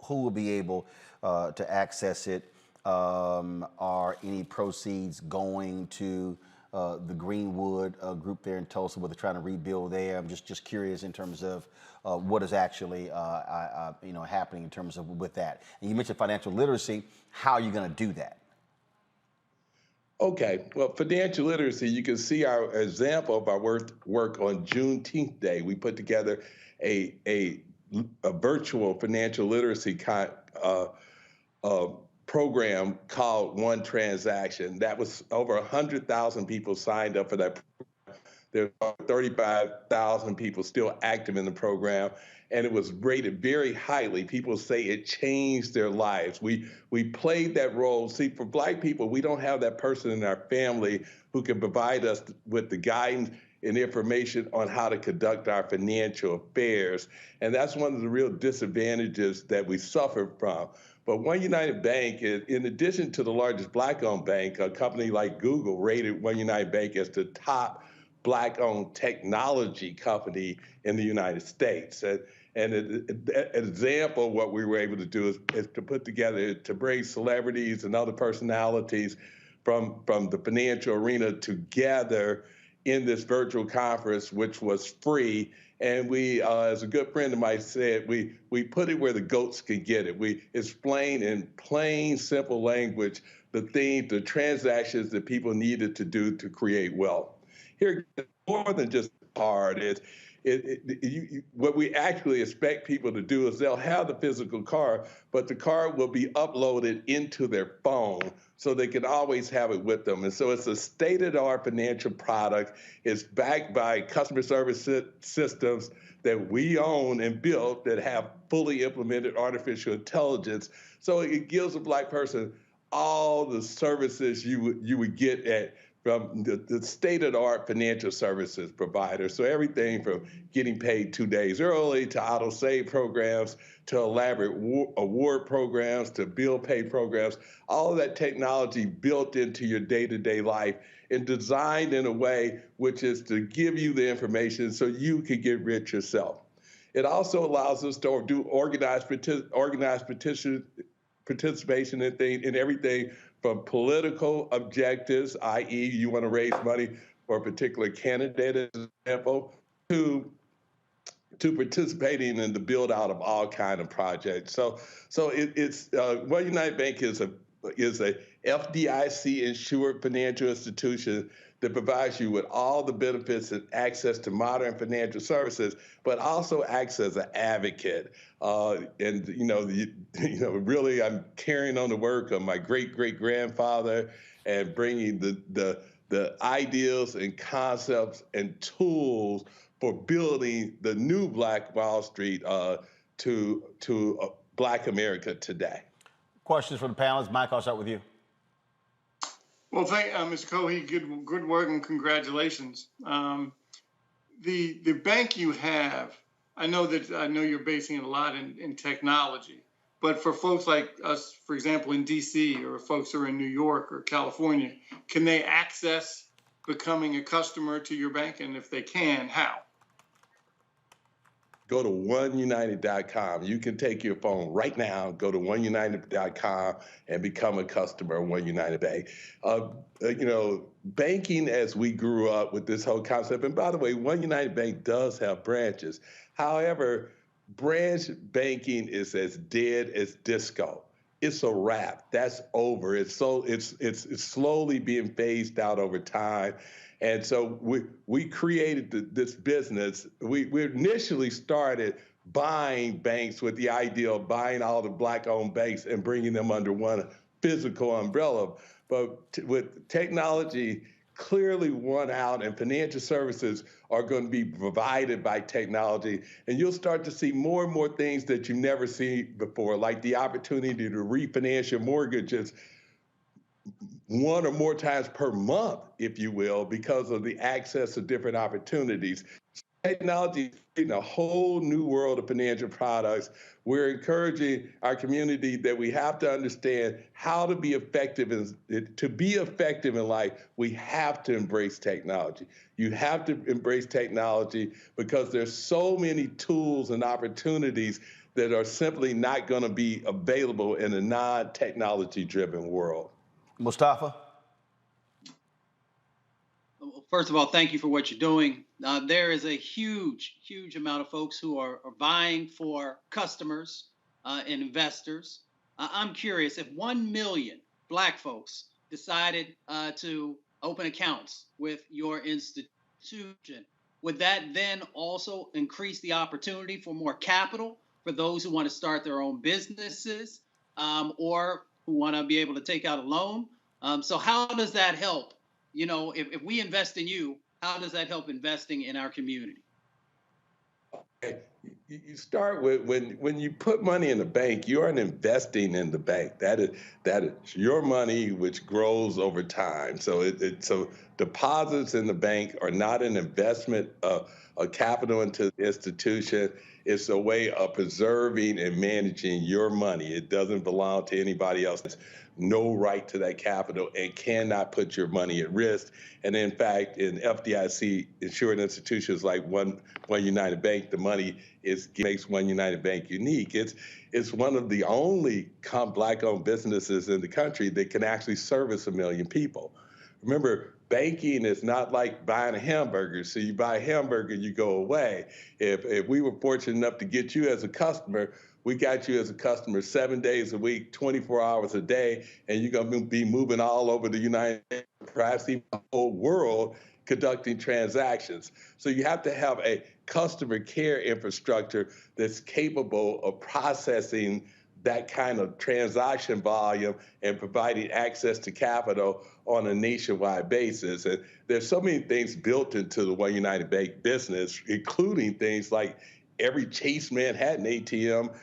will be able to access it? Are any proceeds going to the Greenwood group there in Tulsa, where they're trying to rebuild there? I'm just curious in terms of what is actually happening in terms of with that. And you mentioned financial literacy. How are you going to do that? Okay, well, financial literacy, you can see our example of our work on Juneteenth Day. We put together a virtual financial literacy program called One Transaction. That was over 100,000 people signed up for that program. There are 35,000 people still active in the program, and it was rated very highly. People say it changed their lives. We played that role. See, for Black people, we don't have that person in our family who can provide us with the guidance and information on how to conduct our financial affairs. And that's one of the real disadvantages that we suffer from. But One United Bank, in addition to the largest Black-owned bank, a company like Google rated One United Bank as the top Black-owned technology company in the United States. And an example of what we were able to do is to put together, to bring celebrities and other personalities from the financial arena together in this virtual conference, which was free. And we, as a good friend of mine said, we put it where the goats could get it. We explained in plain, simple language the transactions that people needed to do to create wealth. Here, more than just a card, what we actually expect people to do is they'll have the physical card, but the card will be uploaded into their phone so they can always have it with them. And so it's a state-of-the-art financial product. It's backed by customer service systems that we own and built that have fully implemented artificial intelligence. So it gives a Black person all the services you would get from the state-of-the-art financial services provider. So everything from getting paid 2 days early to auto-save programs to elaborate award programs to bill pay programs, all of that technology built into your day-to-day life and designed in a way which is to give you the information so you can get rich yourself. It also allows us to do organized participation in everything from political objectives, i.e. you want to raise money for a particular candidate, as an example, to participating in the build out of all kinds of projects. So it's One United Bank is a FDIC insured financial institution that provides you with all the benefits and access to modern financial services, but also acts as an advocate. And really, I'm carrying on the work of my great-great-grandfather and bringing the ideas and concepts and tools for building the new Black Wall Street to Black America today. Questions from the panelists. Mike, I'll start with you. Well, thank Mr. Cohey. Good work and congratulations. The bank you have I know you're basing it a lot in technology, but for folks like us, for example, in DC, or folks who are in New York or California, can they access becoming a customer to your bank? And if they can, how? Go to oneunited.com. You can take your phone right now, go to oneunited.com and become a customer of One United Bank. Banking as we grew up with this whole concept, and by the way, One United Bank does have branches. However, branch banking is as dead as disco. It's a wrap. That's over. It's slowly being phased out over time. And so we created this business. We initially started buying banks with the idea of buying all the Black-owned banks and bringing them under one physical umbrella. But with technology clearly won out, and financial services are going to be provided by technology, and you'll start to see more and more things that you've never seen before, like the opportunity to refinance your mortgages one or more times per month, if you will, because of the access to different opportunities. Technology is creating a whole new world of financial products. We're encouraging our community that we have to understand how to be effective. To be effective in life, we have to embrace technology. You have to embrace technology because there's so many tools and opportunities that are simply not going to be available in a non-technology driven world. Mustafa? First of all, thank you for what you're doing. There is a huge amount of folks who are vying for customers and investors. I'm curious, if 1 million Black folks decided to open accounts with your institution, would that then also increase the opportunity for more capital for those who want to start their own businesses or who want to be able to take out a loan? So how does that help? You know, if we invest in you, how does that help investing in our community? You start with when you put money in the bank, you aren't investing in the bank. That is your money, which grows over time. So so deposits in the bank are not an investment of capital into the institution. It's a way of preserving and managing your money. It doesn't belong to anybody else. There's no right to that capital and cannot put your money at risk. And in fact, in FDIC insured institutions like One United Bank, the money makes One United Bank unique. It's one of the only Black-owned businesses in the country that can actually service 1 million people. Remember, banking is not like buying a hamburger. So you buy a hamburger, you go away. If we were fortunate enough to get you as a customer, we got you as a customer 7 days a week, 24 hours a day, and you're going to be moving all over the United States, perhaps even the whole world, conducting transactions. So you have to have a customer care infrastructure that's capable of processing that kind of transaction volume and providing access to capital on a nationwide basis. And there's so many things built into the One United Bank business, including things like every Chase Manhattan ATM,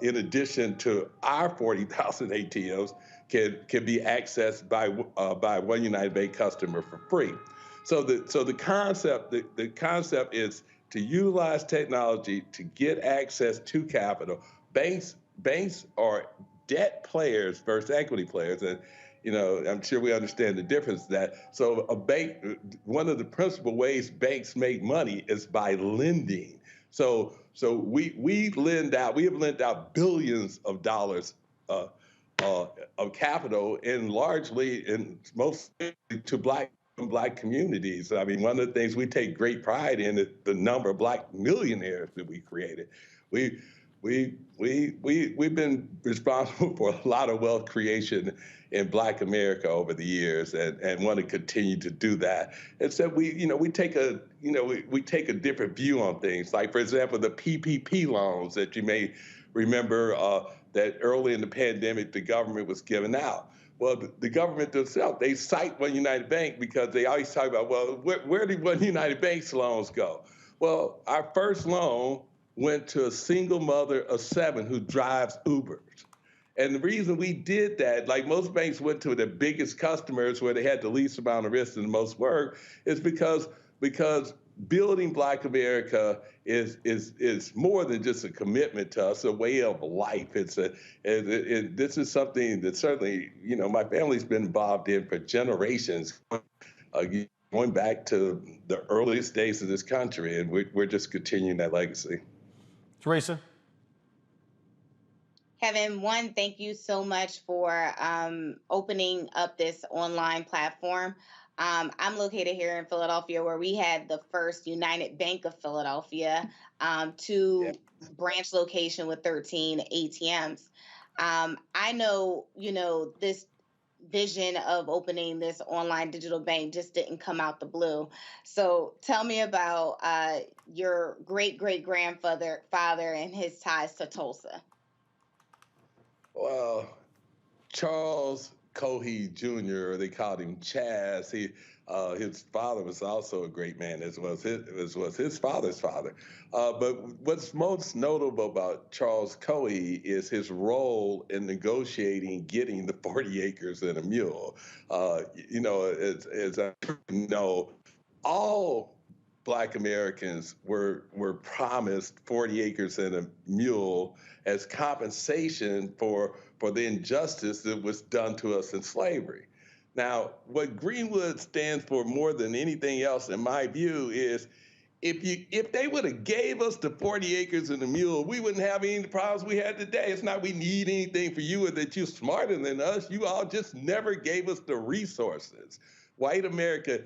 in addition to our 40,000 ATMs, can be accessed by One United Bank customer for free. So the concept is to utilize technology to get access to capital. Banks are debt players versus equity players, and I'm sure we understand the difference of that. So a bank, one of the principal ways banks make money is by lending. So we lend out. We have lent out billions of dollars of capital, and largely and mostly to Black communities. I mean, one of the things we take great pride in is the number of Black millionaires that we created. We've been responsible for a lot of wealth creation in Black America over the years, and want to continue to do that. And so we take a different view on things. Like, for example, the PPP loans that you may remember that early in the pandemic the government was giving out. Well, the government themselves, they cite One United Bank because they always talk about, well, where did One United Bank's loans go? Well, our first loan went to a single mother of 7 who drives Ubers. And the reason we did that, like most banks went to the biggest customers where they had the least amount of risk and the most work, is because building Black America is more than just a commitment to us, a way of life. This is something that certainly, my family's been involved in for generations, going back to the earliest days of this country, and we're just continuing that legacy. Teresa? Kevin, one, thank you so much for opening up this online platform. I'm located here in Philadelphia, where we had the first United Bank of Philadelphia, branch location with 13 ATMs. I know, this vision of opening this online digital bank just didn't come out the blue. So tell me about your great-great-grandfather and his ties to Tulsa. Well, Charles Cohee Jr., they called him Chaz. His father was also a great man, as was his father's father. But what's most notable about Charles Cohee is his role in negotiating getting the 40 acres and a mule. As I know, all Black Americans were promised 40 acres and a mule as compensation for the injustice that was done to us in slavery. Now, what Greenwood stands for more than anything else, in my view, is if they would have gave us the 40 acres and a mule, we wouldn't have any problems we had today. It's not we need anything for you or that you're smarter than us. You all just never gave us the resources. White America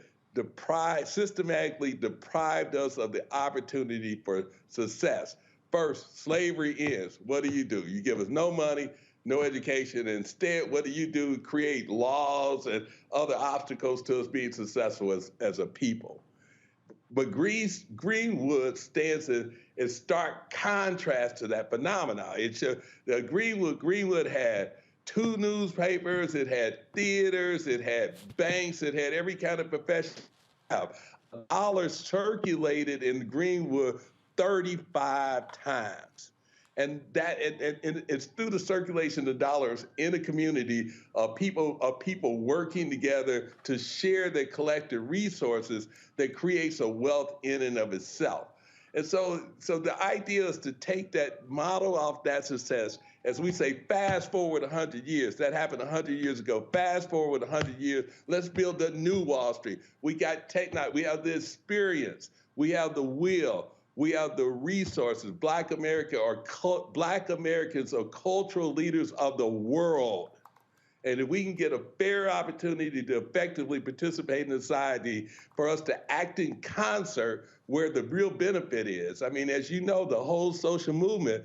systematically deprived us of the opportunity for success. First, slavery ends. What do? You give us no money, no education. Instead, what do? Create laws and other obstacles to us being successful as a people. But Greenwood stands in stark contrast to that phenomenon. Greenwood had 2 newspapers, it had theaters, it had banks, it had every kind of profession. Dollars circulated in Greenwood 35 times. And it's through the circulation of dollars in a community of people working together to share their collective resources that creates a wealth in and of itself. And so the idea is to take that model off that success, as we say, fast forward 100 years. That happened 100 years ago. Fast forward 100 years. Let's build a new Wall Street. We got technology. We have the experience. We have the will. We have the resources. Black Americans are cultural leaders of the world. And if we can get a fair opportunity to effectively participate in society, for us to act in concert where the real benefit is. I mean, as you know, the whole social movement,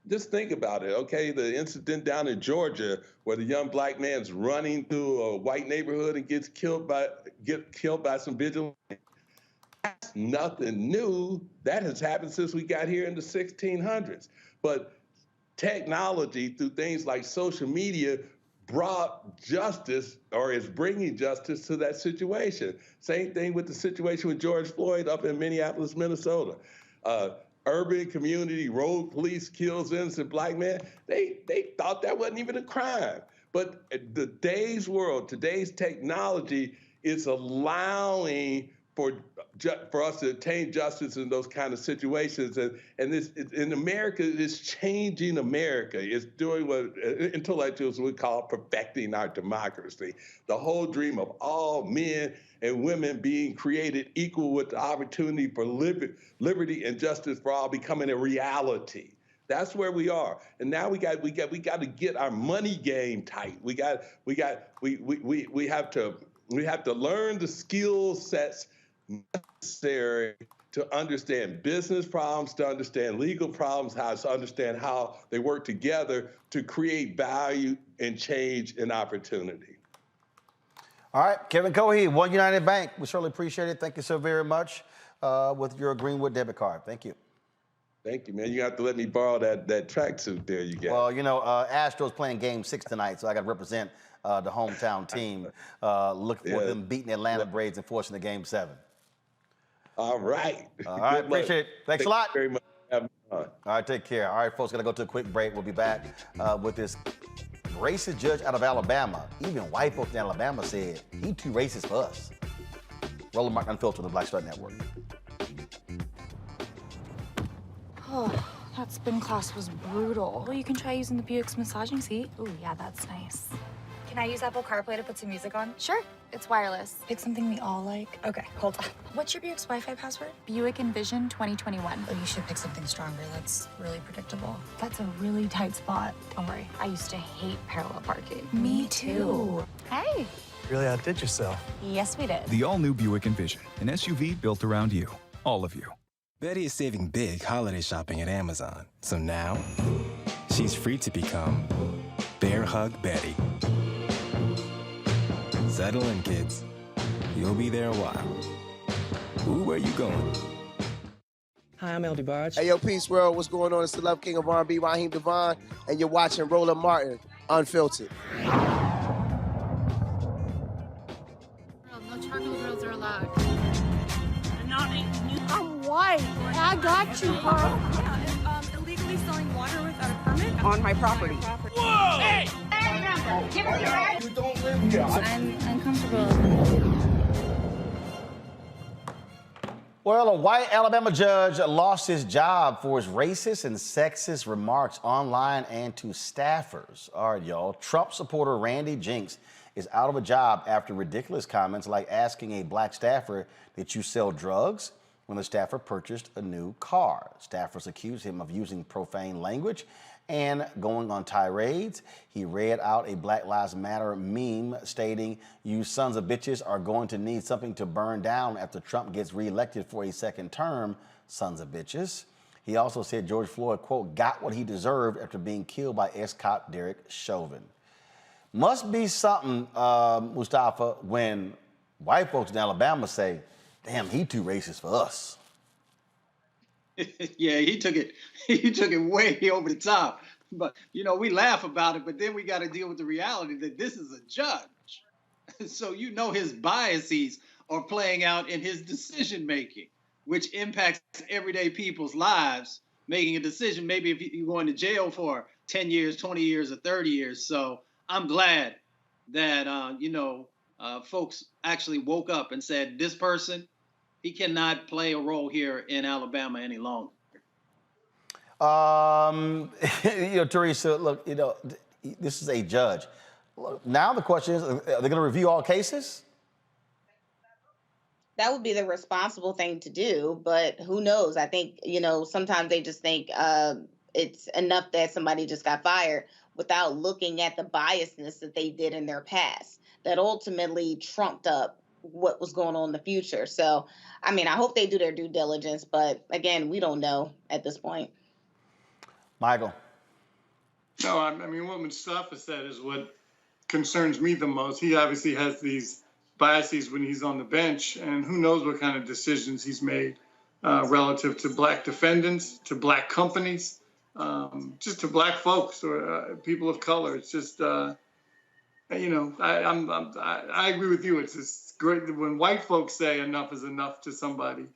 just think about it, okay? The incident down in Georgia where the young Black man's running through a white neighborhood and gets killed by some vigilantes. That's nothing new. That has happened since we got here in the 1600s. But technology, through things like social media, brought justice, or is bringing justice to that situation. Same thing with the situation with George Floyd up in Minneapolis, Minnesota. Urban community, road police kills innocent Black men. They thought that wasn't even a crime. But today's world, today's technology is allowing for us to attain justice in those kind of situations. And this, in America, it's changing America. It's doing what intellectuals would call perfecting our democracy. The whole dream of all men and women being created equal with the opportunity for liberty and justice for all becoming a reality. That's where we are. And now we got to get our money game tight. We have to learn the skill sets necessary to understand business problems, to understand legal problems, to understand how they work together to create value and change and opportunity. All right, Kevin Cohee, One United Bank. We certainly appreciate it. Thank you so very much with your Greenwood debit card. Thank you. Thank you, man. You have to let me borrow that tracksuit there you got. Well, Astros playing Game 6 tonight, so I got to represent the hometown team. Looking for them beating Atlanta Braves and forcing the Game 7. All right. All right, appreciate it. Thanks a lot. Very much. All right, take care. All right, folks, going to go to a quick break. We'll be back with this racist judge out of Alabama. Even white folks in Alabama said he too racist for us. Roland Martin Unfiltered on the Black Star Network. Oh, that spin class was brutal. Well, you can try using the Buick's massaging seat. Ooh, yeah, that's nice. Can I use Apple CarPlay to put some music on? Sure, it's wireless. Pick something we all like. Okay, hold on. What's your Buick's Wi-Fi password? Buick Envision 2021. Oh, you should pick something stronger. That's really predictable. That's a really tight spot. Don't worry, I used to hate parallel parking. Me too. Hey. Really outdid yourself. Yes, we did. The all-new Buick Envision, an SUV built around you, all of you. Betty is saving big holiday shopping at Amazon. So now, she's free to become Bear Hug Betty. Settle in, kids. You'll be there a while. Ooh, where you going? Hi, I'm El DeBarge. Hey, yo, Peace World. What's going on? It's the Love King of R&B, Raheem Devon, and you're watching Roland Martin, Unfiltered. No charcoal grills are allowed. I'm white. I got you, bro. Illegally selling water without a permit On my property. Whoa! Hey! Give us your right. You don't live here. I'm uncomfortable. Well, a white Alabama judge lost his job for his racist and sexist remarks online and to staffers. All right, y'all. Trump supporter Randy Jinks is out of a job after ridiculous comments like asking a black staffer, "Did you sell drugs?" when the staffer purchased a new car. Staffers accused him of using profane language and going on tirades. He read out a Black Lives Matter meme stating, "You sons of bitches are going to need something to burn down after Trump gets reelected for a second term, sons of bitches." He also said George Floyd, quote, "got what he deserved after being killed by ex-cop Derek Chauvin." Must be something, Mustafa, when white folks in Alabama say, "Damn, he too racist for us." Yeah, he took it way over the top. But we laugh about it, but then we got to deal with the reality that this is a judge. So his biases are playing out in his decision making, which impacts everyday people's lives, making a decision maybe if you're going to jail for 10 years, 20 years, or 30 years. So I'm glad that folks actually woke up and said, this person, he cannot play a role here in Alabama any longer. Teresa, look, this is a judge. Look, now the question is, are they going to review all cases? That would be the responsible thing to do, but who knows? I think, sometimes they just think it's enough that somebody just got fired without looking at the biasness that they did in their past that ultimately trumped up what was going on in the future. So, I hope they do their due diligence, but again, we don't know at this point. Michael. No, what Mustafa said is what concerns me the most. He obviously has these biases when he's on the bench, and who knows what kind of decisions he's made relative to black defendants, to black companies, just to black folks or people of color. It's just, I agree with you. It's just great when white folks say enough is enough to somebody.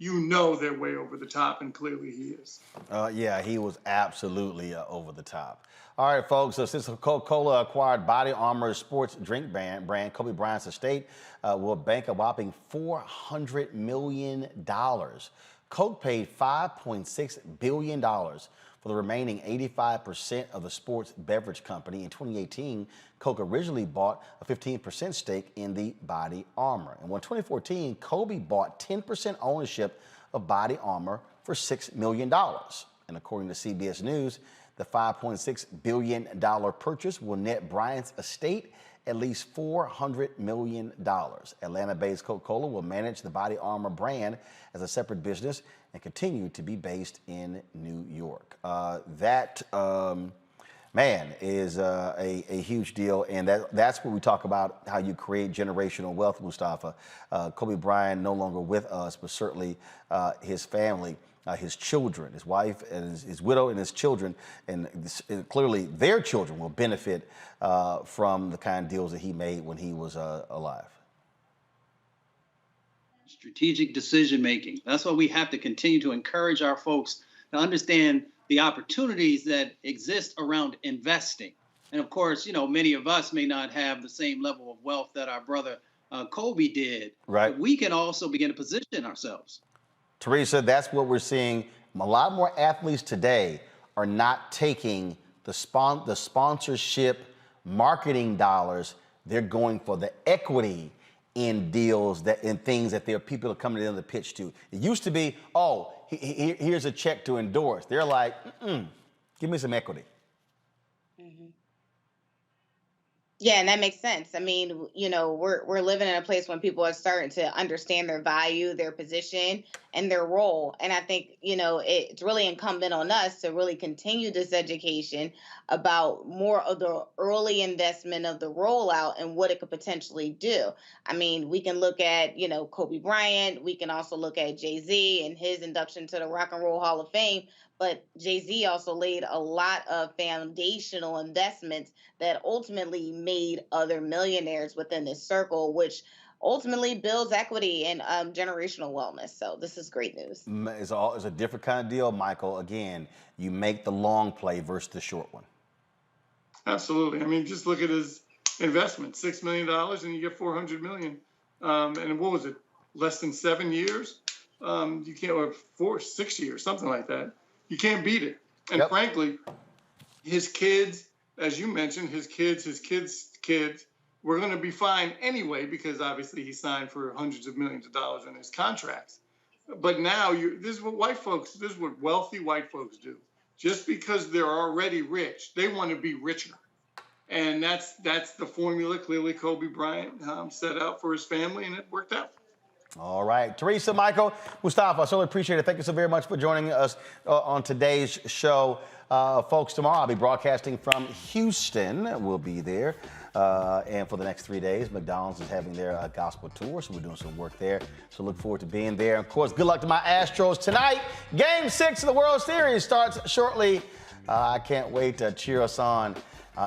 They're way over the top, and clearly he is. Yeah, he was absolutely over the top. All right, folks, so since Coca-Cola acquired Body Armor's sports drink brand, Kobe Bryant's estate will bank a whopping $400 million. Coke paid $5.6 billion for the remaining 85% of the sports beverage company. In 2018, Coke originally bought a 15% stake in the Body Armor. And in 2014, Kobe bought 10% ownership of Body Armor for $6 million. And according to CBS News, the $5.6 billion purchase will net Bryant's estate at least $400 million. Atlanta-based Coca-Cola will manage the Body Armor brand as a separate business and continue to be based in New York. That is a huge deal, and that's where we talk about how you create generational wealth, Mustafa. Kobe Bryant no longer with us, but certainly his family, his children, his wife, and his widow, and his children, and clearly their children will benefit from the kind of deals that he made when he was alive. Strategic decision making. That's why we have to continue to encourage our folks to understand the opportunities that exist around investing. And of course, many of us may not have the same level of wealth that our brother Kobe did. Right. But we can also begin to position ourselves. Teresa, that's what we're seeing A lot more athletes today are not taking the sponsorship marketing dollars. They're going for the equity in deals in things that their people are coming to them to pitch to. It used to be, oh, here's a check to endorse. They're like, give me some equity. Yeah, and that makes sense. I mean, we're living in a place when people are starting to understand their value, their position, and their role. And I think, it's really incumbent on us to really continue this education about more of the early investment of the rollout and what it could potentially do. I mean, we can look at, Kobe Bryant. We can also look at Jay-Z and his induction to the Rock and Roll Hall of Fame. But Jay-Z also laid a lot of foundational investments that ultimately made other millionaires within this circle, which ultimately builds equity and generational wellness. So this is great news. It's a different kind of deal, Michael. Again, you make the long play versus the short one. Absolutely. I mean, just look at his investment, $6 million, and you get $400 million. And what was it? Less than 7 years? You can't, or 6 years, something like that. You can't beat it. And frankly, his kids, as you mentioned, his kids' kids were going to be fine anyway, because obviously he signed for hundreds of millions of dollars in his contracts. But now this is what wealthy white folks do. Just because they're already rich, they want to be richer. And that's the formula clearly Kobe Bryant set out for his family, and it worked out. All right. Teresa, Michael, Mustafa, I so appreciate it. Thank you so very much for joining us on today's show. Folks, tomorrow I'll be broadcasting from Houston. We'll be there. And for the next 3 days, McDonald's is having their gospel tour, so we're doing some work there. So look forward to being there. Of course, good luck to my Astros tonight. Game 6 of the World Series starts shortly. I can't wait to cheer us on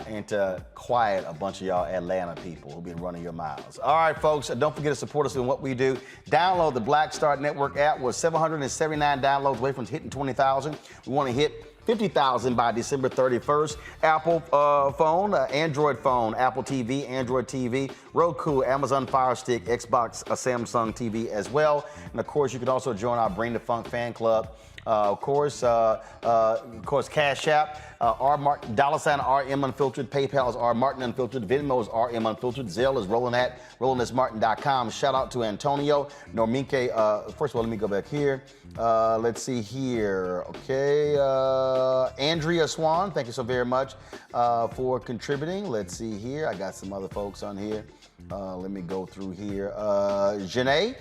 and to quiet a bunch of y'all Atlanta people who've been running your miles. All right, folks, don't forget to support us in what we do. Download the Black Star Network app. We're 779 downloads away from hitting 20,000. We want to hit 50,000 by December 31st. Apple phone, Android phone, Apple TV, Android TV, Roku, Amazon Fire Stick, Xbox, Samsung TV as well. And of course, you can also join our Bring the Funk fan club. Of course, Cash App, $RM Unfiltered, PayPal is R Martin Unfiltered, Venmo is RM Unfiltered, Zelle is Roland at RolandSMartin.com. Shout out to Antonio, Norminke. First of all, let me go back here. Let's see here. Okay, Andrea Swan, thank you so very much for contributing. Let's see here. I got some other folks on here. Let me go through here. Janae,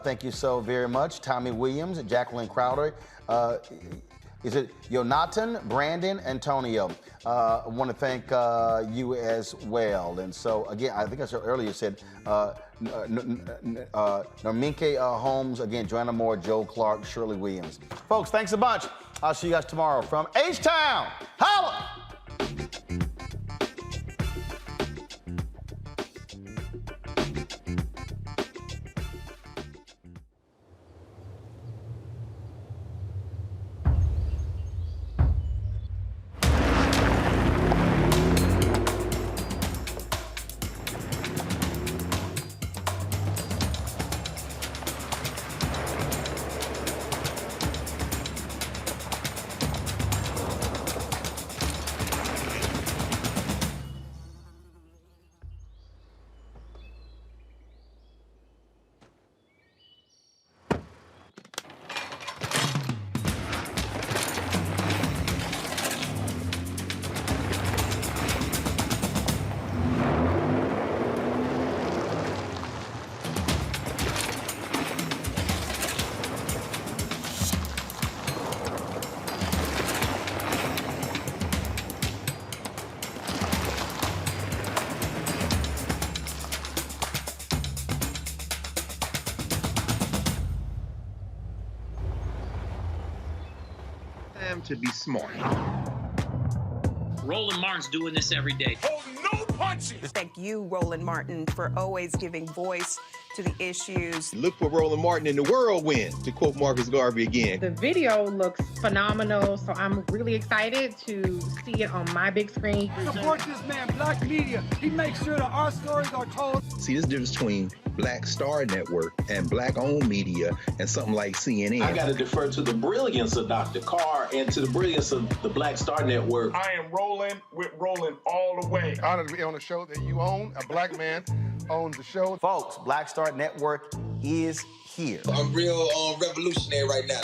thank you so very much. Tommy Williams, Jacqueline Crowder. Is it Jonathan, Brandon, Antonio? I want to thank you as well. And so, again, I think I said earlier, said Norminke Holmes, again, Joanna Moore, Joe Clark, Shirley Williams. Folks, thanks a bunch. I'll see you guys tomorrow from H-Town. Holla! To be smart. Roland Martin's doing this every day. Oh, no punches! Thank you, Roland Martin, for always giving voice to the issues. Look for Roland Martin in the whirlwind, to quote Marcus Garvey again. The video looks phenomenal, so I'm really excited to see it on my big screen. Support this man, Black Media. He makes sure that our stories are told. See, this difference between Black Star Network and Black-owned media and something like CNN. I got to defer to the brilliance of Dr. Carr and to the brilliance of the Black Star Network. I am rolling with Roland all the way. Honored to be on a show that you own. A black man owns the show. Folks, Black Star Network is here. I'm real revolutionary right now.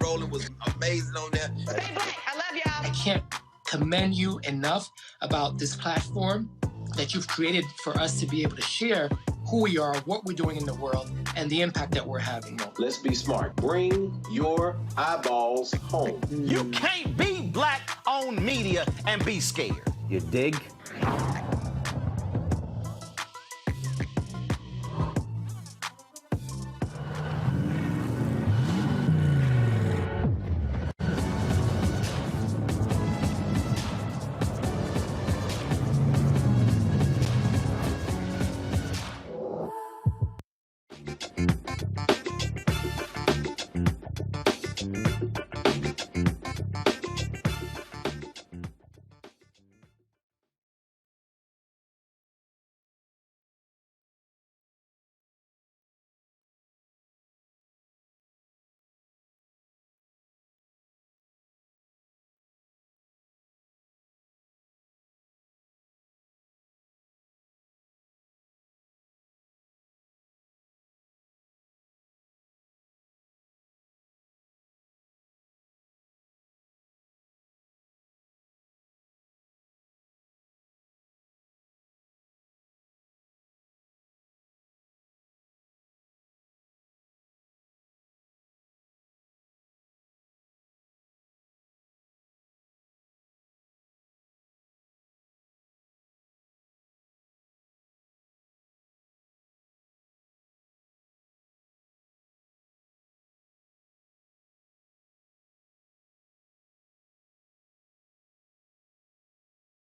Roland was amazing on there. Stay black. I love y'all. I can't commend you enough about this platform that you've created for us to be able to share who we are, what we're doing in the world, and the impact that we're having. Let's be smart. Bring your eyeballs home. You can't be Black-owned media and be scared. You dig?